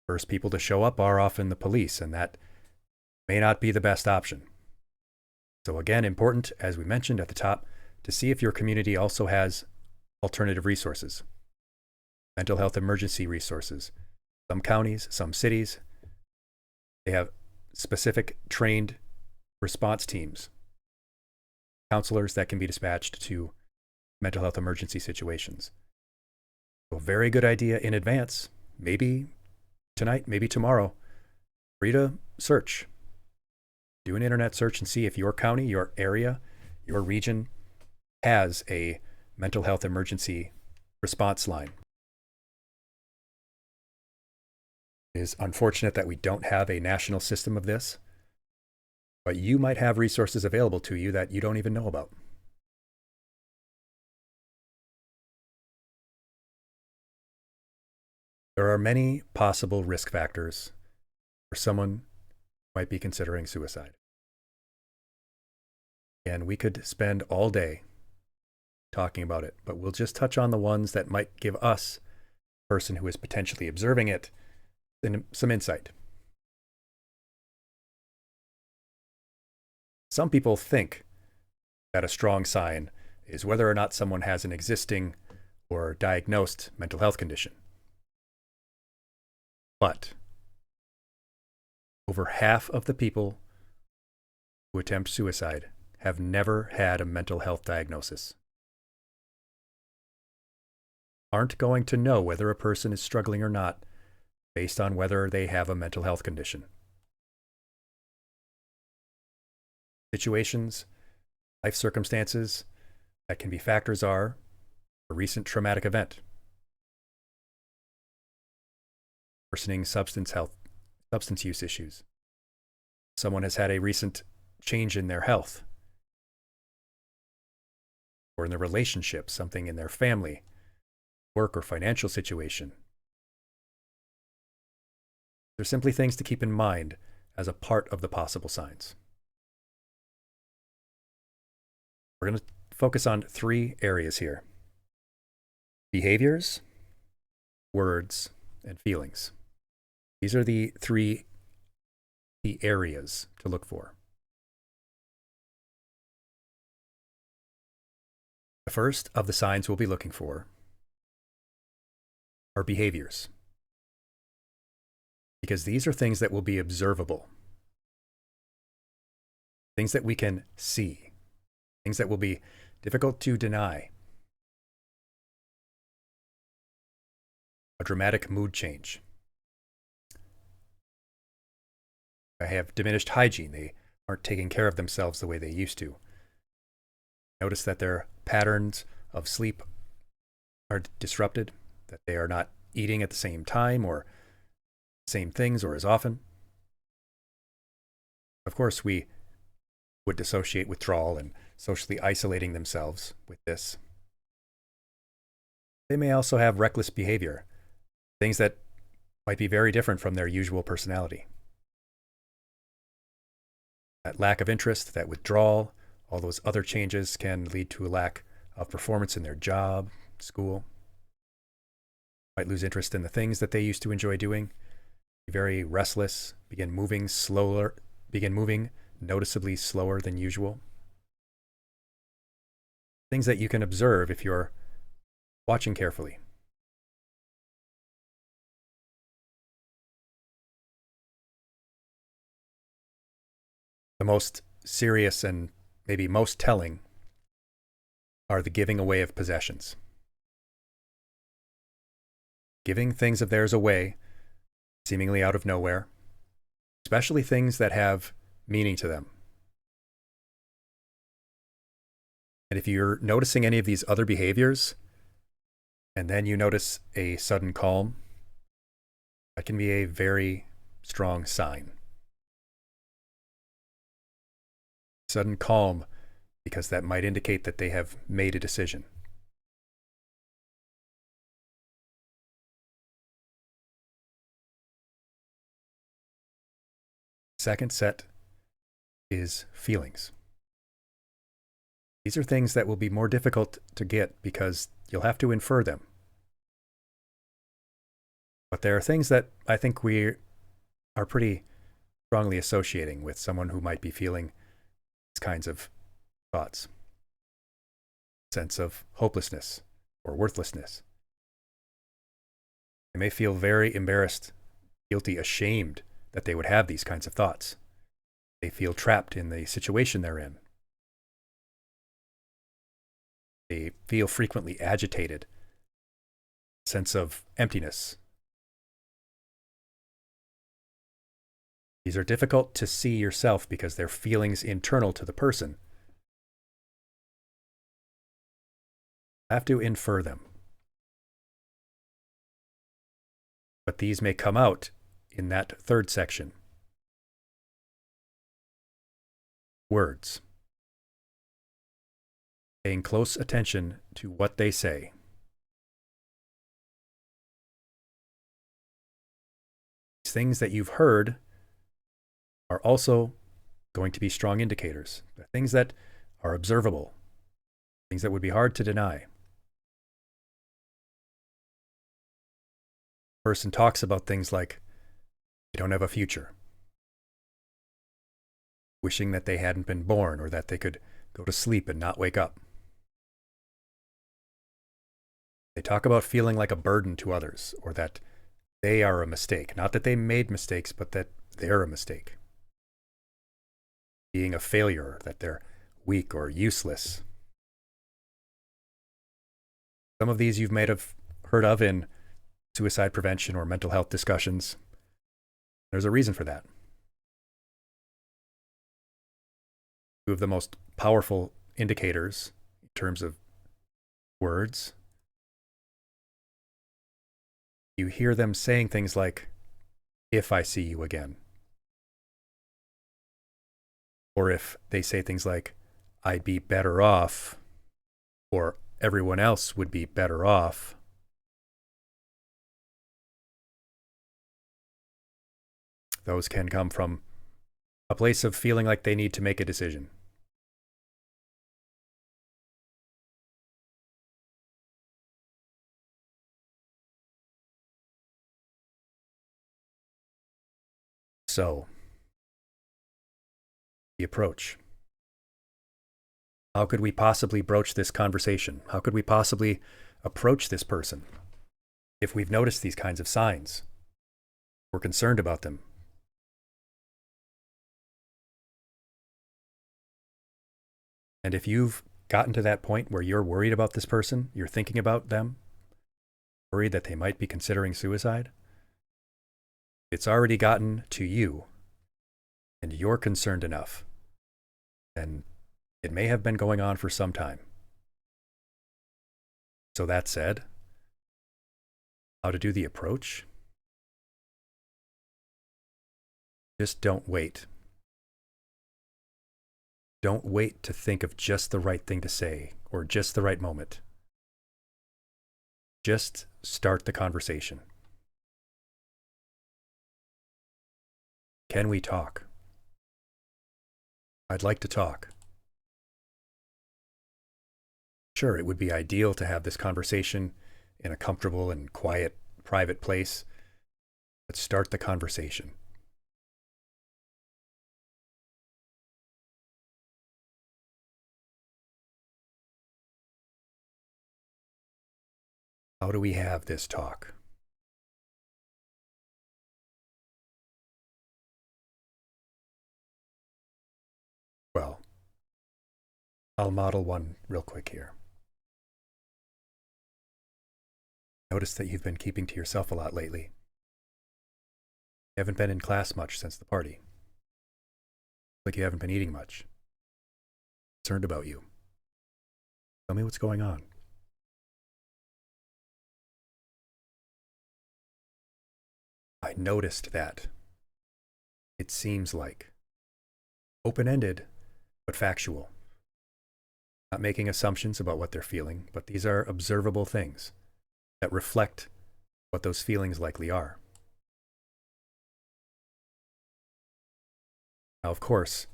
first people to show up are often the police, and that may not be the best option. So again, important, as we mentioned at the top, to see if your community also has alternative resources, mental health emergency resources. Some counties, some cities, they have specific trained response teams, counselors that can be dispatched to mental health emergency situations. So a very good idea in advance, maybe tonight, maybe tomorrow, free to search. Do an internet search and see if your county, your area, your region has a mental health emergency response line. It is unfortunate that we don't have a national system of this, but you might have resources available to you that you don't even know about. There are many possible risk factors for someone who might be considering suicide. And we could spend all day talking about it, but we'll just touch on the ones that might give us, the person who is potentially observing it, some insight. Some people think that a strong sign is whether or not someone has an existing or diagnosed mental health condition. But over half of the people who attempt suicide have never had a mental health diagnosis. Aren't going to know whether a person is struggling or not based on whether they have a mental health condition. Situations, life circumstances that can be factors are a recent traumatic event, worsening substance use issues. Someone has had a recent change in their health or in their relationship, something in their family, work, or financial situation. They're simply things to keep in mind as a part of the possible signs. We're going to focus on 3 areas here: behaviors, words, and feelings. These are the 3 key areas to look for. The first of the signs we'll be looking for are behaviors, because these are things that will be observable, things that we can see, things that will be difficult to deny. A dramatic mood change. They have diminished hygiene. They aren't taking care of themselves the way they used to. Notice that their patterns of sleep are disrupted, that they are not eating at the same time or same things or as often. Of course, we would dissociate withdrawal and socially isolating themselves with this. They may also have reckless behavior, things that might be very different from their usual personality. That lack of interest, that withdrawal, all those other changes can lead to a lack of performance in their job, school. Might lose interest in the things that they used to enjoy doing, be very restless, begin moving noticeably slower than usual. Things that you can observe if you're watching carefully. The most serious and maybe most telling are the giving away of possessions. Giving things of theirs away, seemingly out of nowhere, especially things that have meaning to them. And if you're noticing any of these other behaviors, and then you notice a sudden calm, that can be a very strong sign. Sudden calm, because that might indicate that they have made a decision. Second set is feelings. These are things that will be more difficult to get because you'll have to infer them. But there are things that I think we are pretty strongly associating with someone who might be feeling these kinds of thoughts. Sense of hopelessness or worthlessness. They may feel very embarrassed, guilty, ashamed that they would have these kinds of thoughts. They feel trapped in the situation they're in. They feel frequently agitated, sense of emptiness. These are difficult to see yourself because they're feelings internal to the person. You have to infer them. But these may come out in that third section. Words. Paying close attention to what they say. These things that you've heard are also going to be strong indicators. The things that are observable, things that would be hard to deny. The person talks about things like, they don't have a future, wishing that they hadn't been born or that they could go to sleep and not wake up. They talk about feeling like a burden to others or that they are a mistake. Not that they made mistakes, but that they're a mistake. Being a failure, that they're weak or useless. Some of these you may have heard of in suicide prevention or mental health discussions. There's a reason for that. Two of the most powerful indicators in terms of words. You hear them saying things like, if I see you again. Or if they say things like, I'd be better off, or everyone else would be better off. Those can come from a place of feeling like they need to make a decision. So, the approach. How could we possibly broach this conversation? How could we possibly approach this person if we've noticed these kinds of signs? We're concerned about them. And if you've gotten to that point where you're worried about this person, you're thinking about them, worried that they might be considering suicide, it's already gotten to you, and you're concerned enough, then it may have been going on for some time. So that said, how to do the approach? Just don't wait. Don't wait to think of just the right thing to say or just the right moment. Just start the conversation. Can we talk? I'd like to talk. Sure, it would be ideal to have this conversation in a comfortable and quiet, private place, but start the conversation. How do we have this talk? Well, I'll model one real quick here. Notice that you've been keeping to yourself a lot lately. You haven't been in class much since the party. Like you haven't been eating much. Concerned about you. Tell me what's going on. I noticed that. It seems like open-ended, but factual. Not making assumptions about what they're feeling, but these are observable things that reflect what those feelings likely are. Now, of course,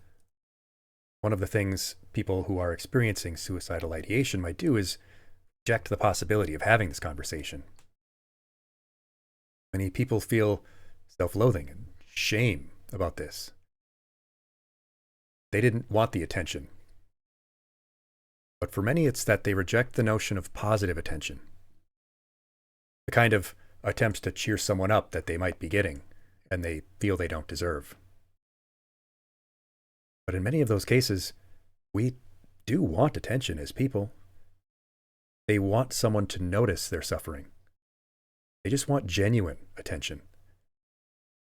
one of the things people who are experiencing suicidal ideation might do is reject the possibility of having this conversation. Many people feel self-loathing and shame about this. They didn't want the attention. But for many, it's that they reject the notion of positive attention. The kind of attempts to cheer someone up that they might be getting, and they feel they don't deserve. But in many of those cases, we do want attention as people. They want someone to notice their suffering. They just want genuine attention.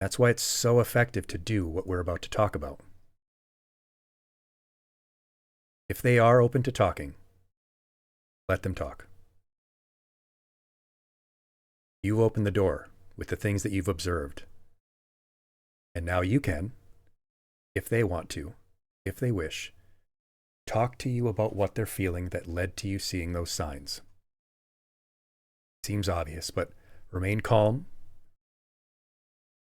That's why it's so effective to do what we're about to talk about. If they are open to talking, let them talk. You open the door with the things that you've observed. And now you can, if they want to, if they wish, talk to you about what they're feeling that led to you seeing those signs. Seems obvious, but remain calm,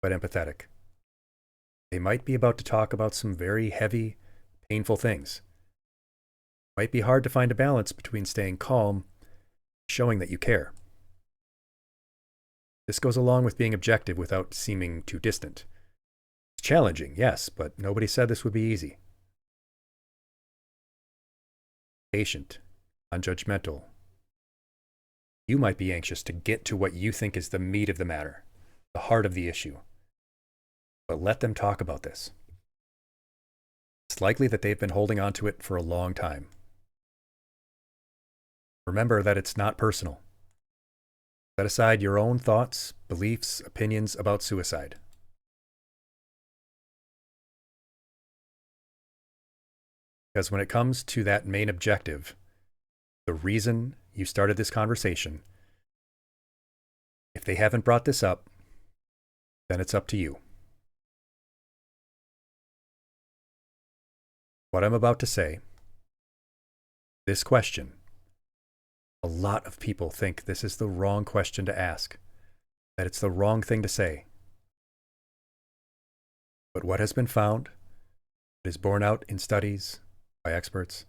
but empathetic. They might be about to talk about some very heavy, painful things. It might be hard to find a balance between staying calm and showing that you care. This goes along with being objective without seeming too distant. It's challenging, yes, but nobody said this would be easy. Patient, non-judgmental. You might be anxious to get to what you think is the meat of the matter, the heart of the issue. But let them talk about this. It's likely that they've been holding on to it for a long time. Remember that it's not personal. Set aside your own thoughts, beliefs, opinions about suicide. Because when it comes to that main objective, the reason you started this conversation, if they haven't brought this up, then it's up to you. What I'm about to say, this question, a lot of people think this is the wrong question to ask, that it's the wrong thing to say. But what has been found, it is borne out in studies by experts,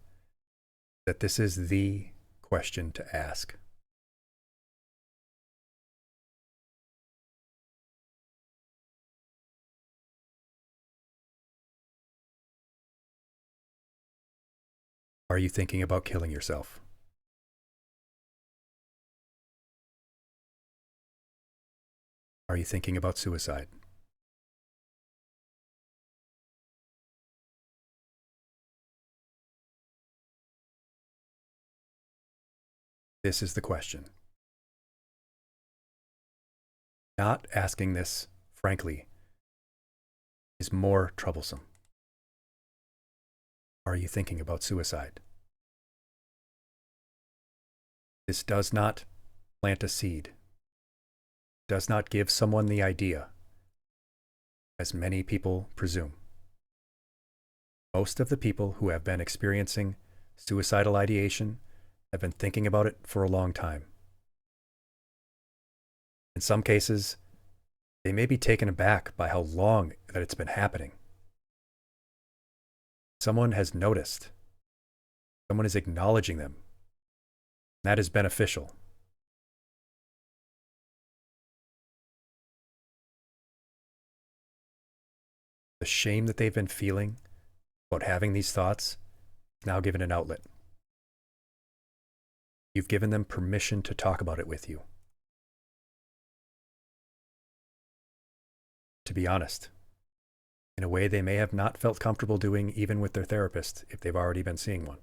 that this is the question to ask. Are you thinking about killing yourself? Are you thinking about suicide? This is the question. Not asking this, frankly, is more troublesome. Are you thinking about suicide? This does not plant a seed. Does not give someone the idea, as many people presume. Most of the people who have been experiencing suicidal ideation have been thinking about it for a long time. In some cases, they may be taken aback by how long that it's been happening. Someone has noticed. Someone is acknowledging them. That is beneficial. The shame that they've been feeling about having these thoughts is now given an outlet. You've given them permission to talk about it with you. To be honest, in a way they may have not felt comfortable doing even with their therapist if they've already been seeing one.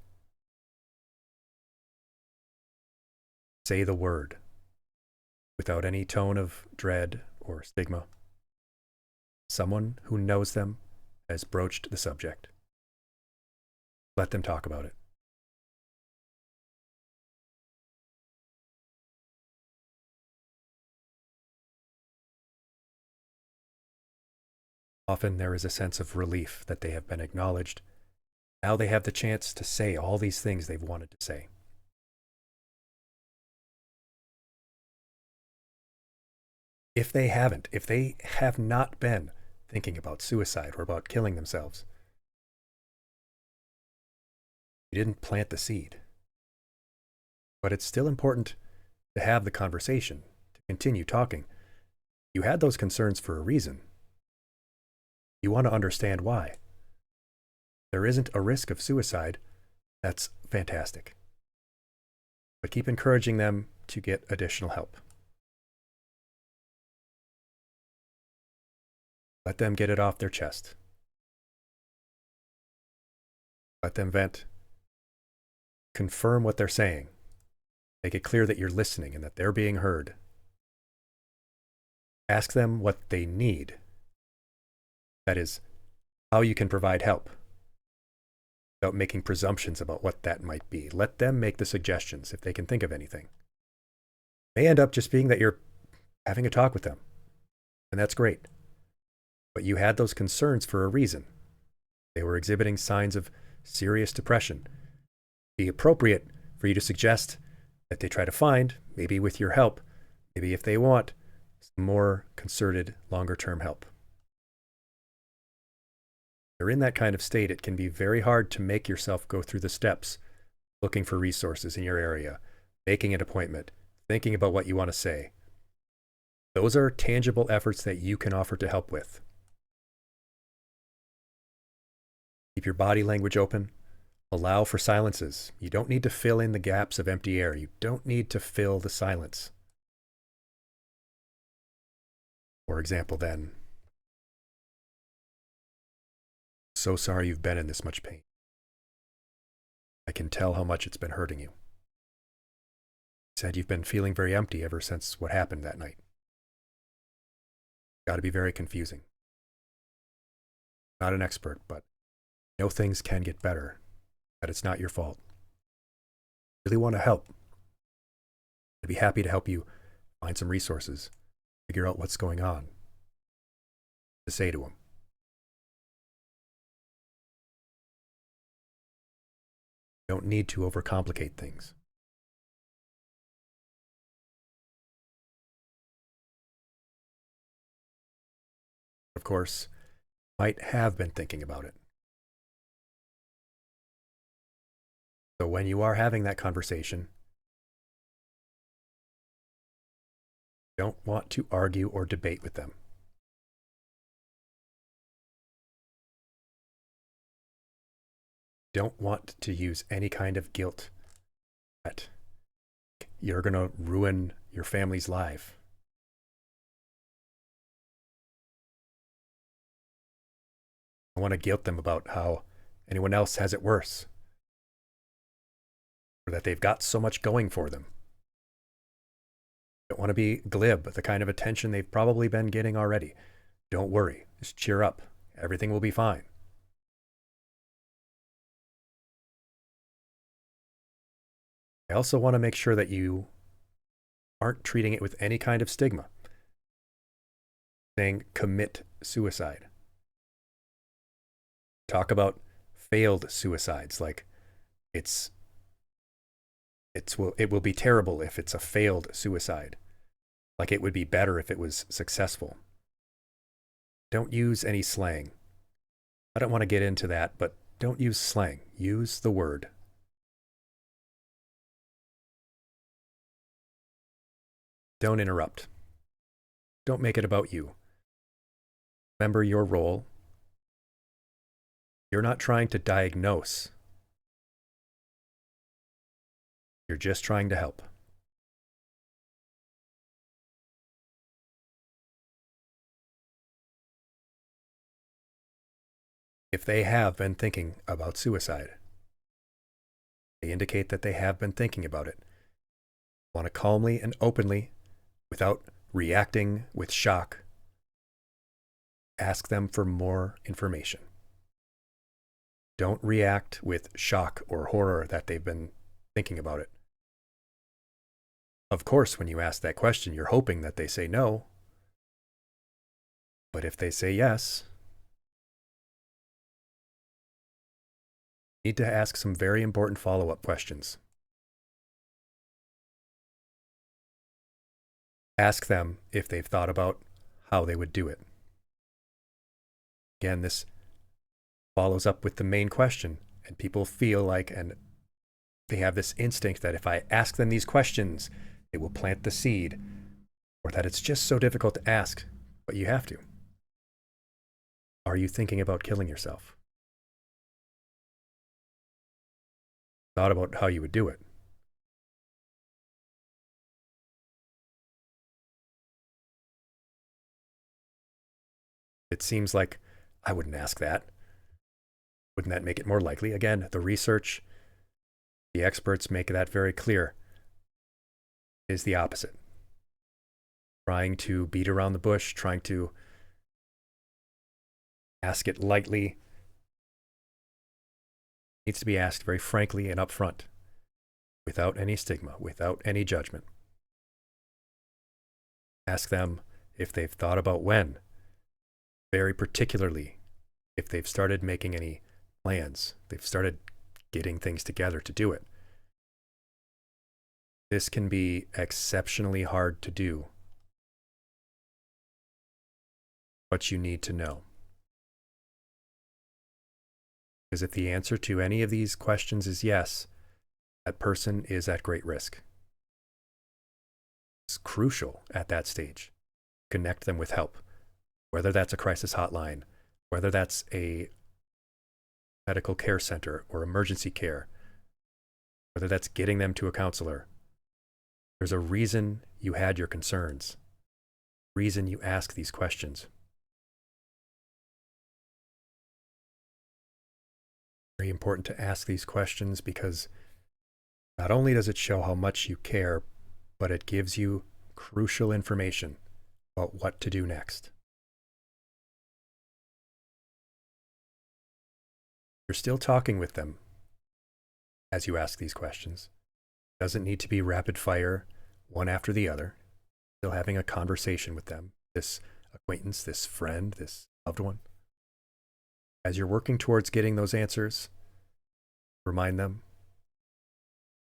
Say the word without any tone of dread or stigma. Someone who knows them has broached the subject. Let them talk about it. Often there is a sense of relief that they have been acknowledged. Now they have the chance to say all these things they've wanted to say. If they have not been thinking about suicide or about killing themselves, you didn't plant the seed. But it's still important to have the conversation, to continue talking. You had those concerns for a reason. You want to understand why. There isn't a risk of suicide. That's fantastic. But keep encouraging them to get additional help. Let them get it off their chest. Let them vent. Confirm what they're saying. Make it clear that you're listening and that they're being heard. Ask them what they need. That is, how you can provide help without making presumptions about what that might be. Let them make the suggestions if they can think of anything. It may end up just being that you're having a talk with them, and that's great. But you had those concerns for a reason. They were exhibiting signs of serious depression. It'd be appropriate for you to suggest that they try to find, maybe with your help, maybe if they want, some more concerted, longer-term help. If you're in that kind of state, it can be very hard to make yourself go through the steps, looking for resources in your area, making an appointment, thinking about what you want to say. Those are tangible efforts that you can offer to help with. Keep your body language open. Allow for silences. You don't need to fill in the gaps of empty air. You don't need to fill the silence. For example, then, so sorry you've been in this much pain. I can tell how much it's been hurting you. You said you've been feeling very empty ever since what happened that night. Got to be very confusing. Not an expert, but I know things can get better, that it's not your fault. Really want to help. I'd be happy to help you find some resources, figure out what's going on. To say to them. Don't need to overcomplicate things. Of course, you might have been thinking about it. So when you are having that conversation, don't want to argue or debate with them. Don't want to use any kind of guilt that you're going to ruin your family's life. I want to guilt them about how anyone else has it worse, or that they've got so much going for them. Don't want to be glib, the kind of attention they've probably been getting already. Don't worry, just cheer up. Everything will be fine. I also want to make sure that you aren't treating it with any kind of stigma. Saying commit suicide. Talk about failed suicides, like it will be terrible if it's a failed suicide. Like it would be better if it was successful. Don't use any slang. I don't want to get into that, but don't use slang. Use the word. Don't interrupt. Don't make it about you. Remember your role. You're not trying to diagnose. You're just trying to help. If they have been thinking about suicide, they indicate that they have been thinking about it. Want to calmly and openly, without reacting with shock, ask them for more information. Don't react with shock or horror that they've been thinking about it. Of course, when you ask that question, you're hoping that they say no. But if they say yes, you need to ask some very important follow-up questions. Ask them if they've thought about how they would do it. Again, this follows up with the main question, and people feel like, and they have this instinct that if I ask them these questions, it will plant the seed, or that it's just so difficult to ask, but you have to. Are you thinking about killing yourself? Thought about how you would do it. It seems like I wouldn't ask that. Wouldn't that make it more likely? Again, the research, the experts make that very clear. It is the opposite. Trying to beat around the bush, trying to ask it lightly, needs to be asked very frankly and upfront, without any stigma, without any judgment. Ask them if they've thought about when, very particularly if they've started making any plans, they've started getting things together to do it. This can be exceptionally hard to do, but you need to know. Because if the answer to any of these questions is yes, that person is at great risk. It's crucial at that stage. Connect them with help, whether that's a crisis hotline, whether that's a medical care center or emergency care, whether that's getting them to a counselor. There's a reason you had your concerns, reason you ask these questions. Very important to ask these questions because not only does it show how much you care, but it gives you crucial information about what to do next. You're still talking with them as you ask these questions. It doesn't need to be rapid fire, one after the other. Still having a conversation with them, this acquaintance, this friend, this loved one. As you're working towards getting those answers, remind them,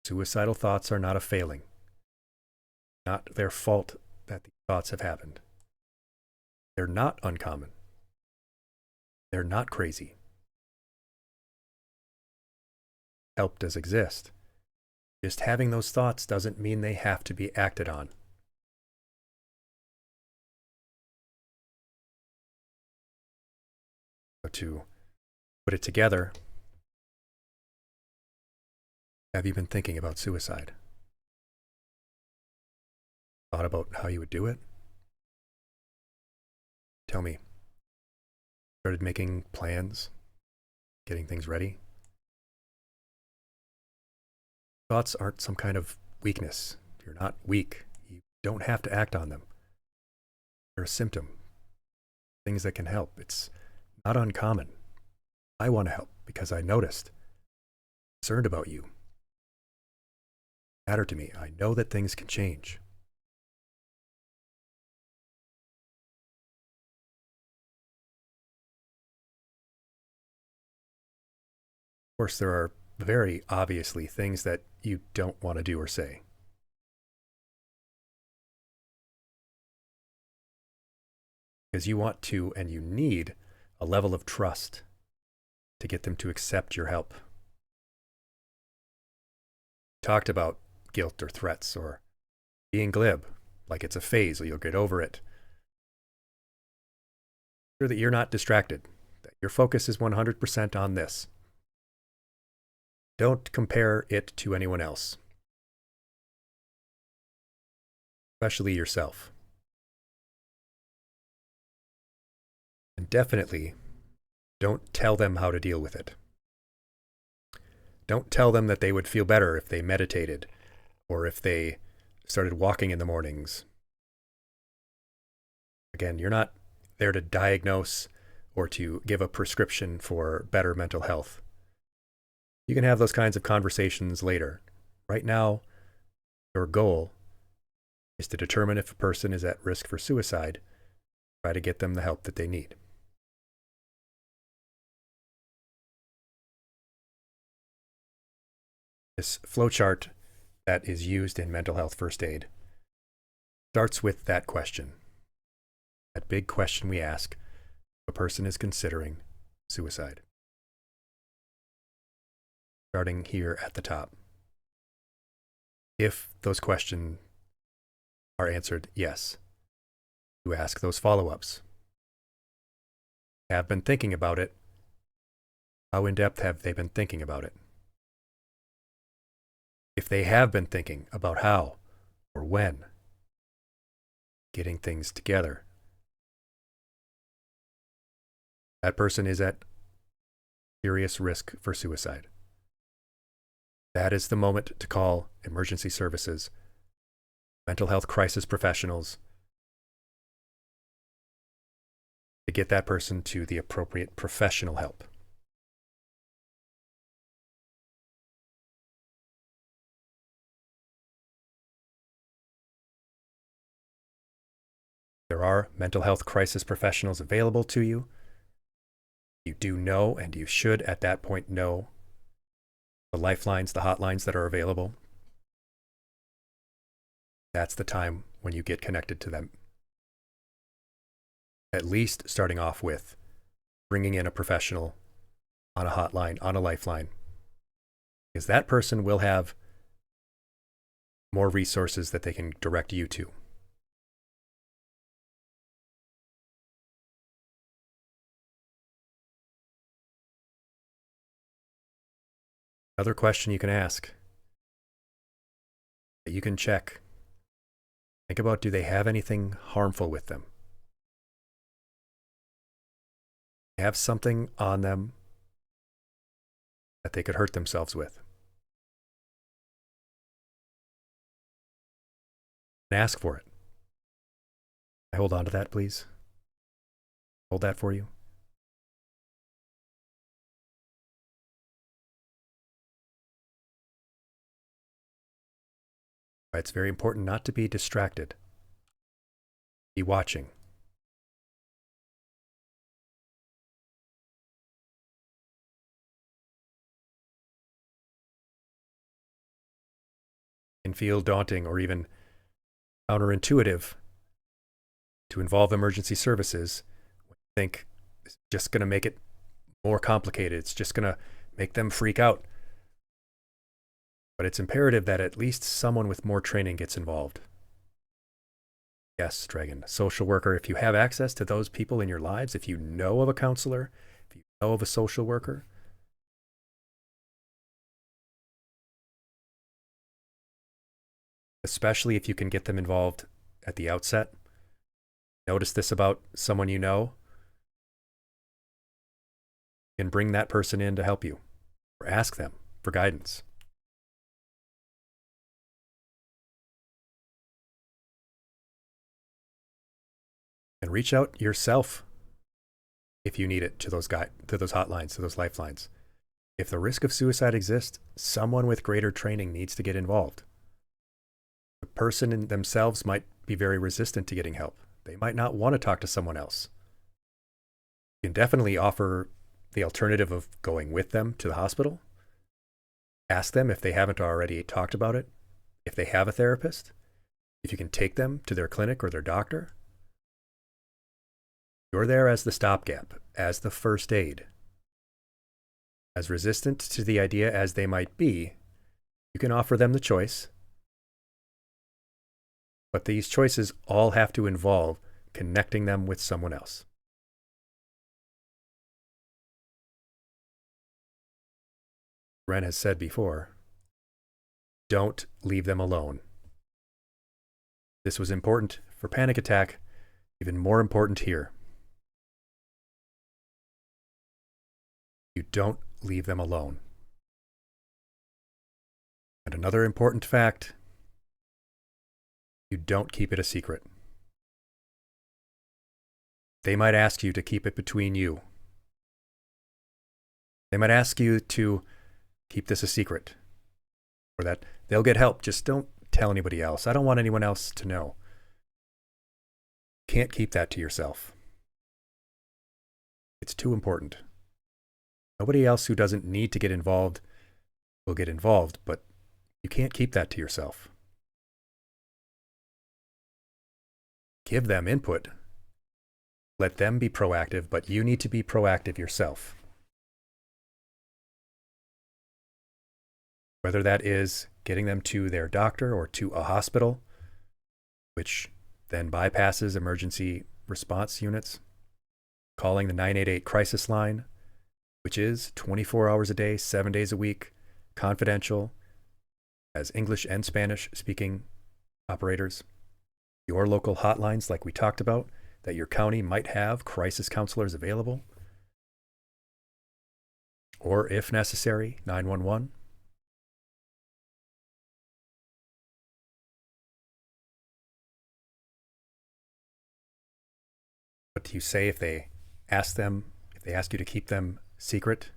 suicidal thoughts are not a failing. Not their fault that these thoughts have happened. They're not uncommon. They're not crazy. Help does exist. Just having those thoughts doesn't mean they have to be acted on. So to put it together, have you been thinking about suicide? Thought about how you would do it? Tell me. Started making plans? Getting things ready? Thoughts aren't some kind of weakness. You're not weak. You don't have to act on them. They're a symptom. Things that can help. It's not uncommon. I want to help because I noticed. Concerned about you. Matter to me. I know that things can change. Of course, there are very obviously things that you don't want to do or say. Because you want to and you need a level of trust to get them to accept your help. Talked about guilt or threats or being glib, like it's a phase or you'll get over it. Sure that you're not distracted, that your focus is 100% on this. Don't compare it to anyone else. especially yourself. And definitely don't tell them how to deal with it. Don't tell them that they would feel better if they meditated or if they started walking in the mornings. Again, you're not there to diagnose or to give a prescription for better mental health. You can have those kinds of conversations later. Right now, your goal is to determine if a person is at risk for suicide, try to get them the help that they need. This flowchart that is used in mental health first aid starts with that question. That big question we ask if a person is considering suicide. Starting here at the top. If those questions are answered yes, you ask those follow-ups. Have been thinking about it. How in depth have they been thinking about it? If they have been thinking about how or when, getting things together, that person is at serious risk for suicide. That is the moment to call emergency services, mental health crisis professionals, to get that person to the appropriate professional help. There are mental health crisis professionals available to you. You do know, and you should at that point know, the lifelines, the hotlines that are available. That's the time when you get connected to them. At least starting off with bringing in a professional on a hotline, on a lifeline, because that person will have more resources that they can direct you to. Another question you can ask, that you can check. Think about, do they have anything harmful with them? They have something on them that they could hurt themselves with. And ask for it. Hold on to that, please. Hold that for you. It's very important not to be distracted. Be watching. It can feel daunting or even counterintuitive to involve emergency services when you think it's just going to make it more complicated. It's just going to make them freak out. But it's imperative that at least someone with more training gets involved. Yes, Dragon, social worker, if you have access to those people in your lives, if you know of a counselor, if you know of a social worker, especially if you can get them involved at the outset. Notice this about someone you know, and bring that person in to help you, or ask them for guidance. And reach out yourself if you need it to those hotlines, to those lifelines. If the risk of suicide exists, someone with greater training needs to get involved. The person in themselves might be very resistant to getting help. They might not want to talk to someone else. You can definitely offer the alternative of going with them to the hospital. Ask them if they haven't already talked about it, if they have a therapist, if you can take them to their clinic or their doctor. You're there as the stopgap, as the first aid. As resistant to the idea as they might be, you can offer them the choice. But these choices all have to involve connecting them with someone else. Ren has said before, don't leave them alone. This was important for panic attack, even more important here. You don't leave them alone. And another important fact, you don't keep it a secret. They might ask you to keep it between you. They might ask you to keep this a secret, or that they'll get help. Just don't tell anybody else. I don't want anyone else to know. Can't keep that to yourself. It's too important. Nobody else who doesn't need to get involved will get involved, but you can't keep that to yourself. Give them input. Let them be proactive, but you need to be proactive yourself. Whether that is getting them to their doctor or to a hospital, which then bypasses emergency response units, calling the 988 crisis line, which is 24 hours a day, 7 days a week, confidential, as English and Spanish speaking operators. Your local hotlines, like we talked about, that your county might have crisis counselors available. Or if necessary, 911. What do you say if they ask you to keep them secret?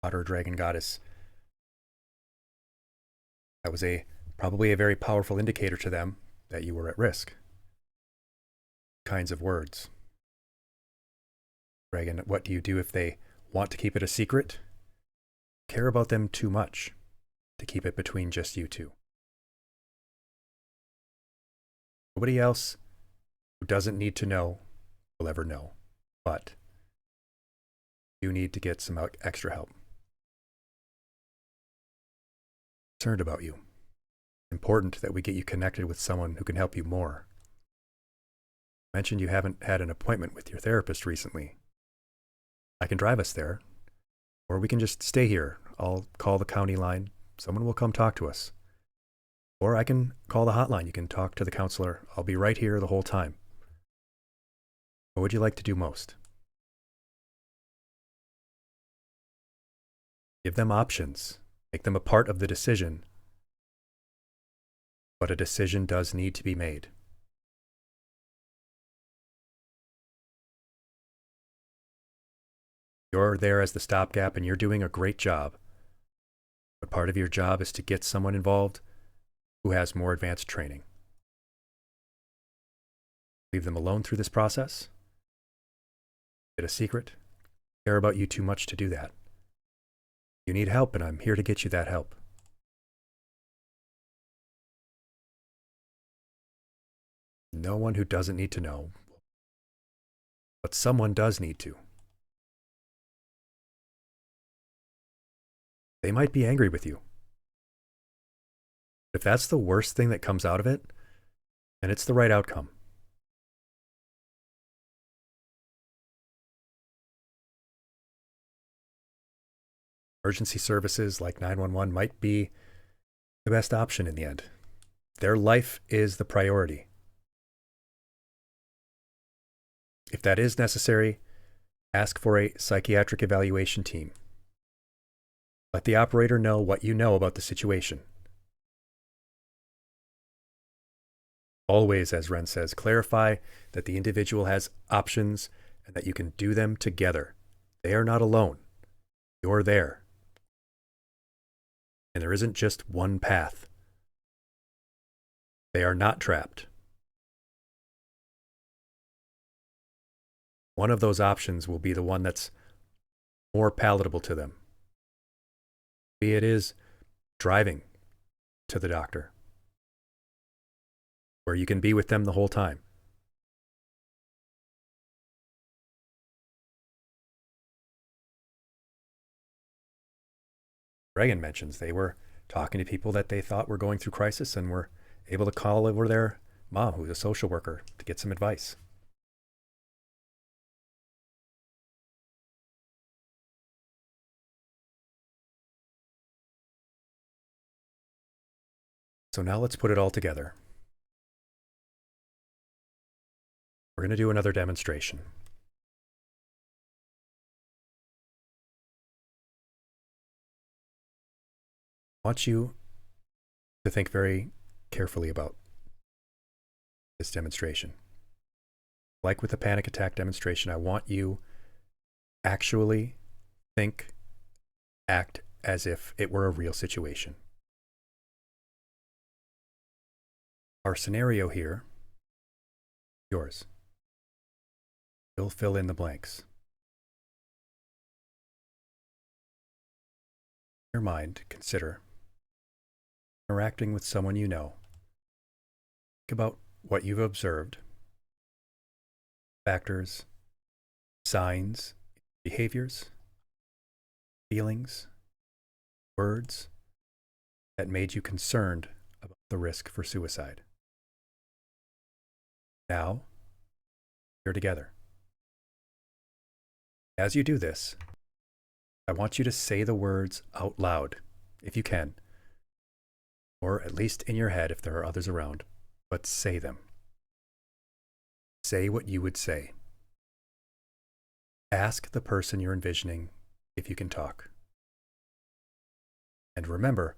Water dragon goddess. That was probably a very powerful indicator to them that you were at risk. Kinds of words. Dragon, what do you do if they want to keep it a secret? Care about them too much to keep it between just you two. Nobody else who doesn't need to know will ever know, but you need to get some extra help. Concerned about you. Important that we get you connected with someone who can help you more. I mentioned you haven't had an appointment with your therapist recently. I can drive us there, or we can just stay here. I'll call the county line. Someone will come talk to us. Or I can call the hotline. You can talk to the counselor. I'll be right here the whole time. What would you like to do most? Give them options. Make them a part of the decision. But a decision does need to be made. You're there as the stopgap and you're doing a great job. But part of your job is to get someone involved who has more advanced training. Leave them alone through this process. Get a secret. Care about you too much to do that. You need help, and I'm here to get you that help. No one who doesn't need to know, but someone does need to. They might be angry with you. If that's the worst thing that comes out of it, then it's the right outcome. Emergency services like 911 might be the best option in the end. Their life is the priority. If that is necessary, ask for a psychiatric evaluation team. Let the operator know what you know about the situation. Always, as Ren says, clarify that the individual has options and that you can do them together. They are not alone. You're there. And there isn't just one path. They are not trapped. One of those options will be the one that's more palatable to them. Maybe it is driving to the doctor, where you can be with them the whole time. Reagan mentions they were talking to people that they thought were going through crisis and were able to call over their mom, who's a social worker, to get some advice. So now let's put it all together. We're going to do another demonstration. I want you to think very carefully about this demonstration. Like with the panic attack demonstration, I want you actually think, act as if it were a real situation. Our scenario here, yours. You'll fill in the blanks. In your mind, consider interacting with someone you know. Think about what you've observed, factors, signs, behaviors, feelings, words that made you concerned about the risk for suicide. Now, you're together. As you do this, I want you to say the words out loud, if you can, or at least in your head if there are others around, but say them. Say what you would say. Ask the person you're envisioning if you can talk. And remember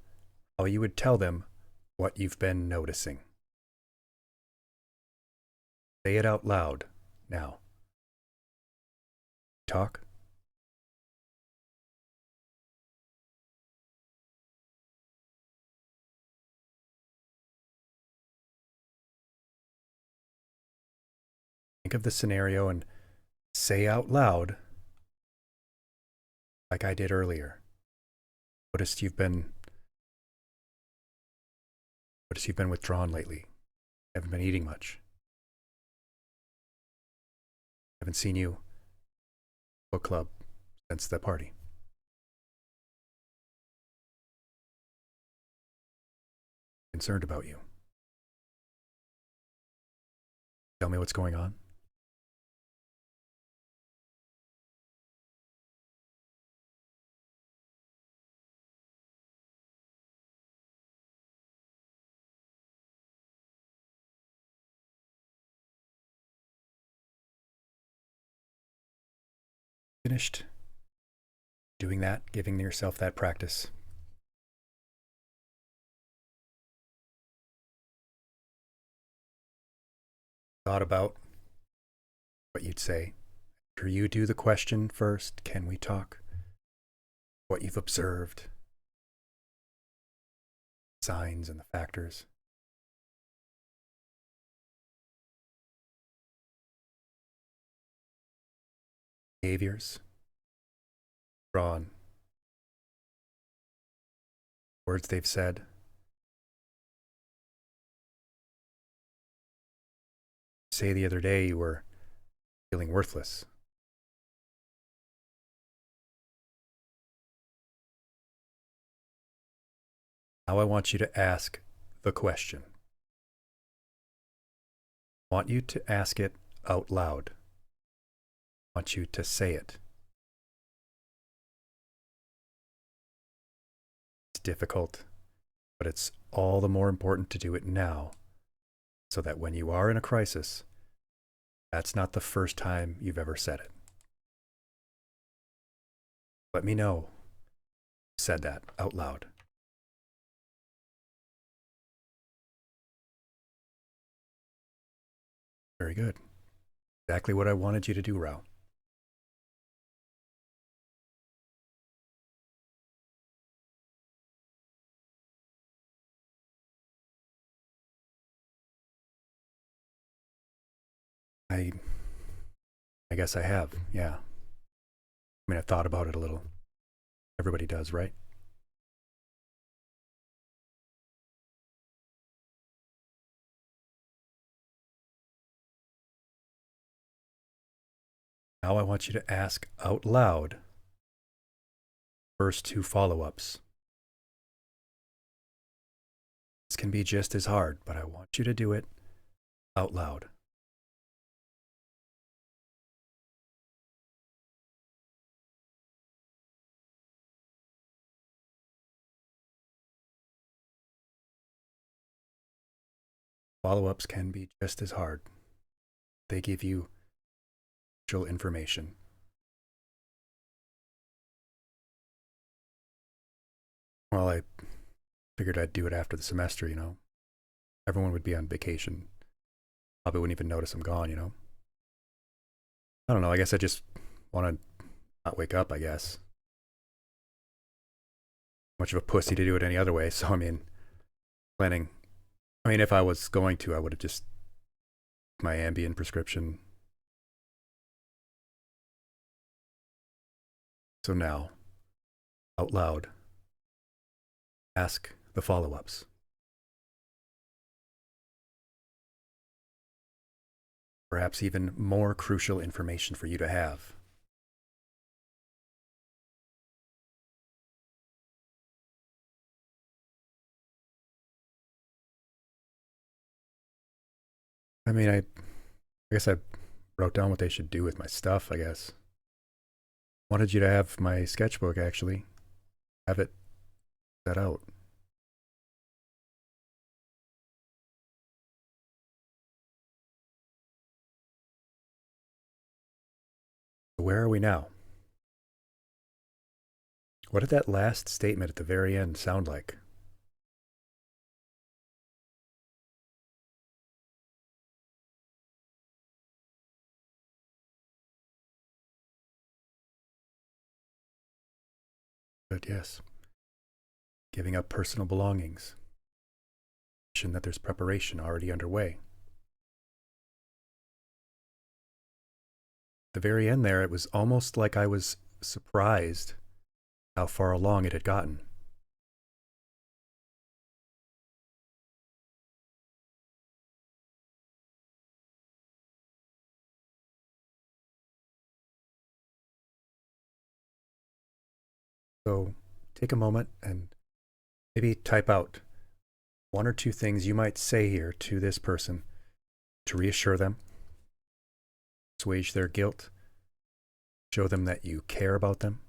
how you would tell them what you've been noticing. Say it out loud now. Talk. Think of the scenario and say out loud, like I did earlier. Noticed you've been withdrawn lately. Haven't been eating much. Haven't seen you book club since the party. Concerned about you. Tell me what's going on. Finished doing that, giving yourself that practice. Thought about what you'd say. After you do the question first, can we talk? What you've observed, signs and the factors. Behaviors, drawn, words they've said. Say the other day you were feeling worthless. Now I want you to ask the question. I want you to ask it out loud. I want you to say it. It's difficult, but it's all the more important to do it now, so that when you are in a crisis, that's not the first time you've ever said it. Let me know you said that out loud. Very good. Exactly what I wanted you to do, Rao. I guess I have, yeah. I mean, I've thought about it a little. Everybody does, right? Now I want you to ask out loud first two follow-ups. This can be just as hard, but I want you to do it out loud. Follow-ups can be just as hard. They give you actual information. Well, I figured I'd do it after the semester, you know. Everyone would be on vacation. Probably wouldn't even notice I'm gone, you know. I don't know, I guess I just want to not wake up, I guess. Much of a pussy to do it any other way, so I mean, if I was going to, I would have just my Ambien prescription. So now, out loud, ask the follow-ups. Perhaps even more crucial information for you to have. I mean, I guess I wrote down what they should do with my stuff, I guess. Wanted you to have my sketchbook, actually. Have it set out. Where are we now? What did that last statement at the very end sound like? But yes, giving up personal belongings. That there's preparation already underway. At the very end there, it was almost like I was surprised how far along it had gotten. So take a moment and maybe type out one or two things you might say here to this person to reassure them, assuage their guilt, show them that you care about them.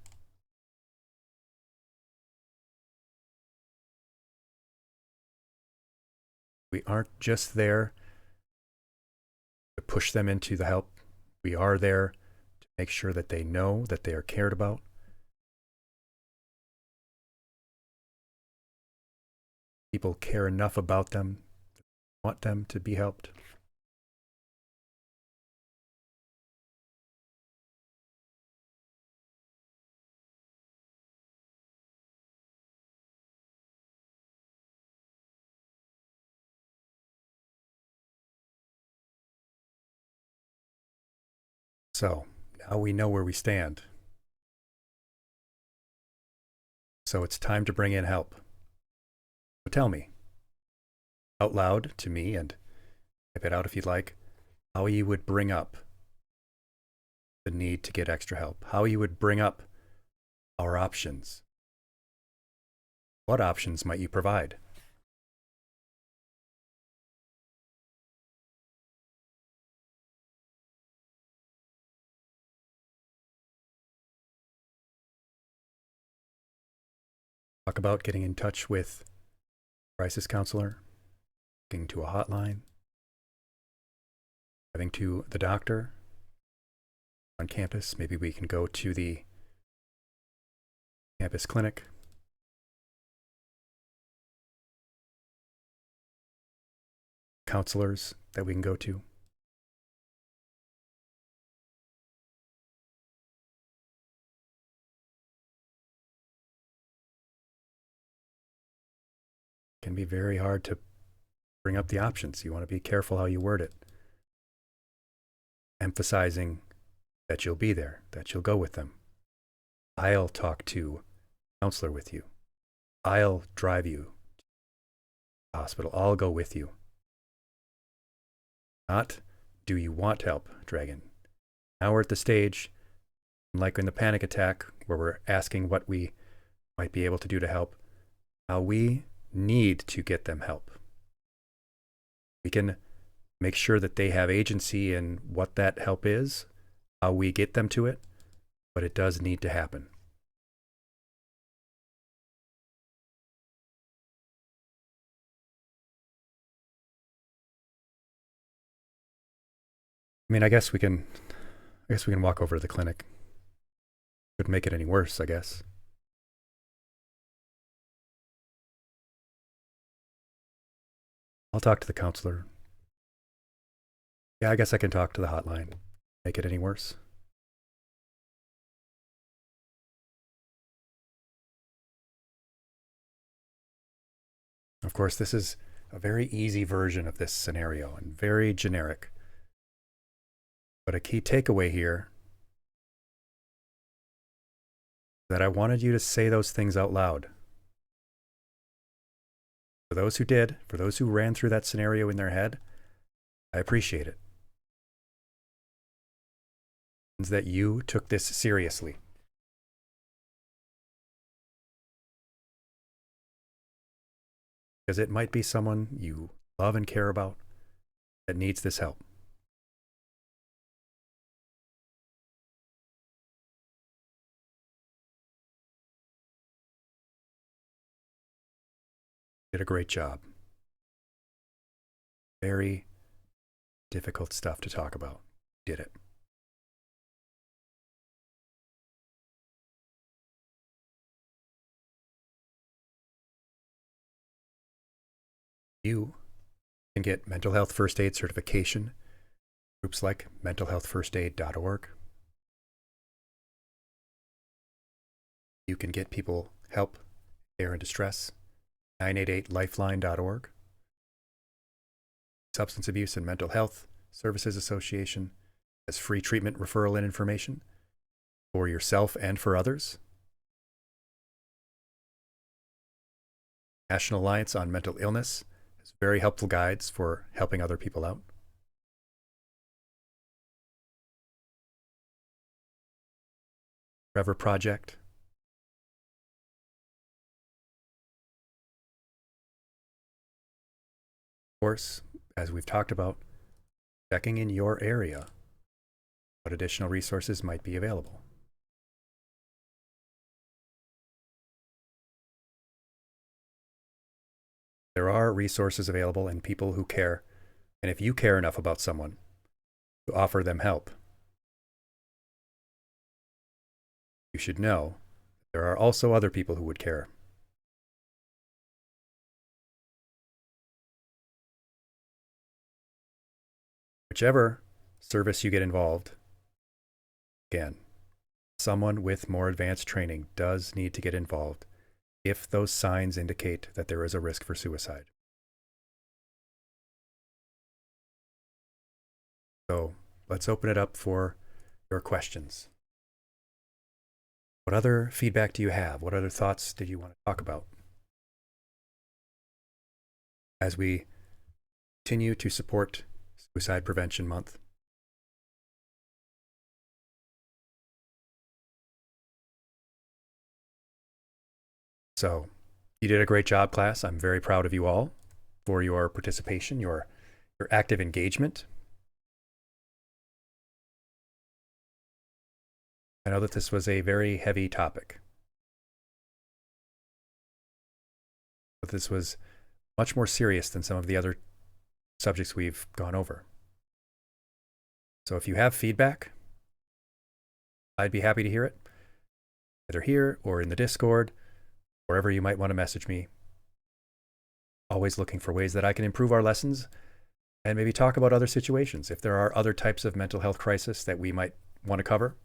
We aren't just there to push them into the help. We are there to make sure that they know that they are cared about. People care enough about them, want them to be helped. So now we know where we stand. So it's time to bring in help. So tell me, out loud to me, and type it out if you'd like, how you would bring up the need to get extra help, how you would bring up our options. What options might you provide? Talk about getting in touch with a crisis counselor, getting to a hotline, driving to the doctor on campus. Maybe we can go to the campus clinic. Counselors that we can go to. It can be very hard to bring up the options. You want to be careful how you word it. Emphasizing that you'll be there, that you'll go with them. I'll talk to a counselor with you. I'll drive you to the hospital. I'll go with you. Not, do you want help, Dragon? Now we're at the stage, like in the panic attack, where we're asking what we might be able to do to help. Now we need to get them help. We can make sure that they have agency in what that help is, how we get them to it, but it does need to happen. I mean, I guess we can walk over to the clinic. Couldn't make it any worse, I guess. I'll talk to the counselor. Yeah, I guess I can talk to the hotline. Make it any worse? Of course, this is a very easy version of this scenario and very generic. But a key takeaway here is that I wanted you to say those things out loud. For those who did, for those who ran through that scenario in their head, I appreciate it. It means that you took this seriously. Because it might be someone you love and care about that needs this help. Did a great job. Very difficult stuff to talk about. Did it. You can get mental health first aid certification, groups like mentalhealthfirstaid.org. You can get people help if they're in distress, 988lifeline.org. Substance Abuse and Mental Health Services Association has free treatment referral and information for yourself and for others. National Alliance on Mental Illness has very helpful guides for helping other people out. Trevor Project. Of course, as we've talked about, checking in your area what additional resources might be available. There are resources available and people who care, and if you care enough about someone to offer them help, you should know that there are also other people who would care. Whichever service you get involved, again, someone with more advanced training does need to get involved if those signs indicate that there is a risk for suicide. So let's open it up for your questions. What other feedback do you have? What other thoughts did you want to talk about? As we continue to support Suicide Prevention Month. So, you did a great job, class. I'm very proud of you all for your participation, your active engagement. I know that this was a very heavy topic. But this was much more serious than some of the other subjects we've gone over. So if you have feedback, I'd be happy to hear it, either here or in the Discord, wherever you might want to message me. Always looking for ways that I can improve our lessons and maybe talk about other situations. If there are other types of mental health crisis that we might want to cover,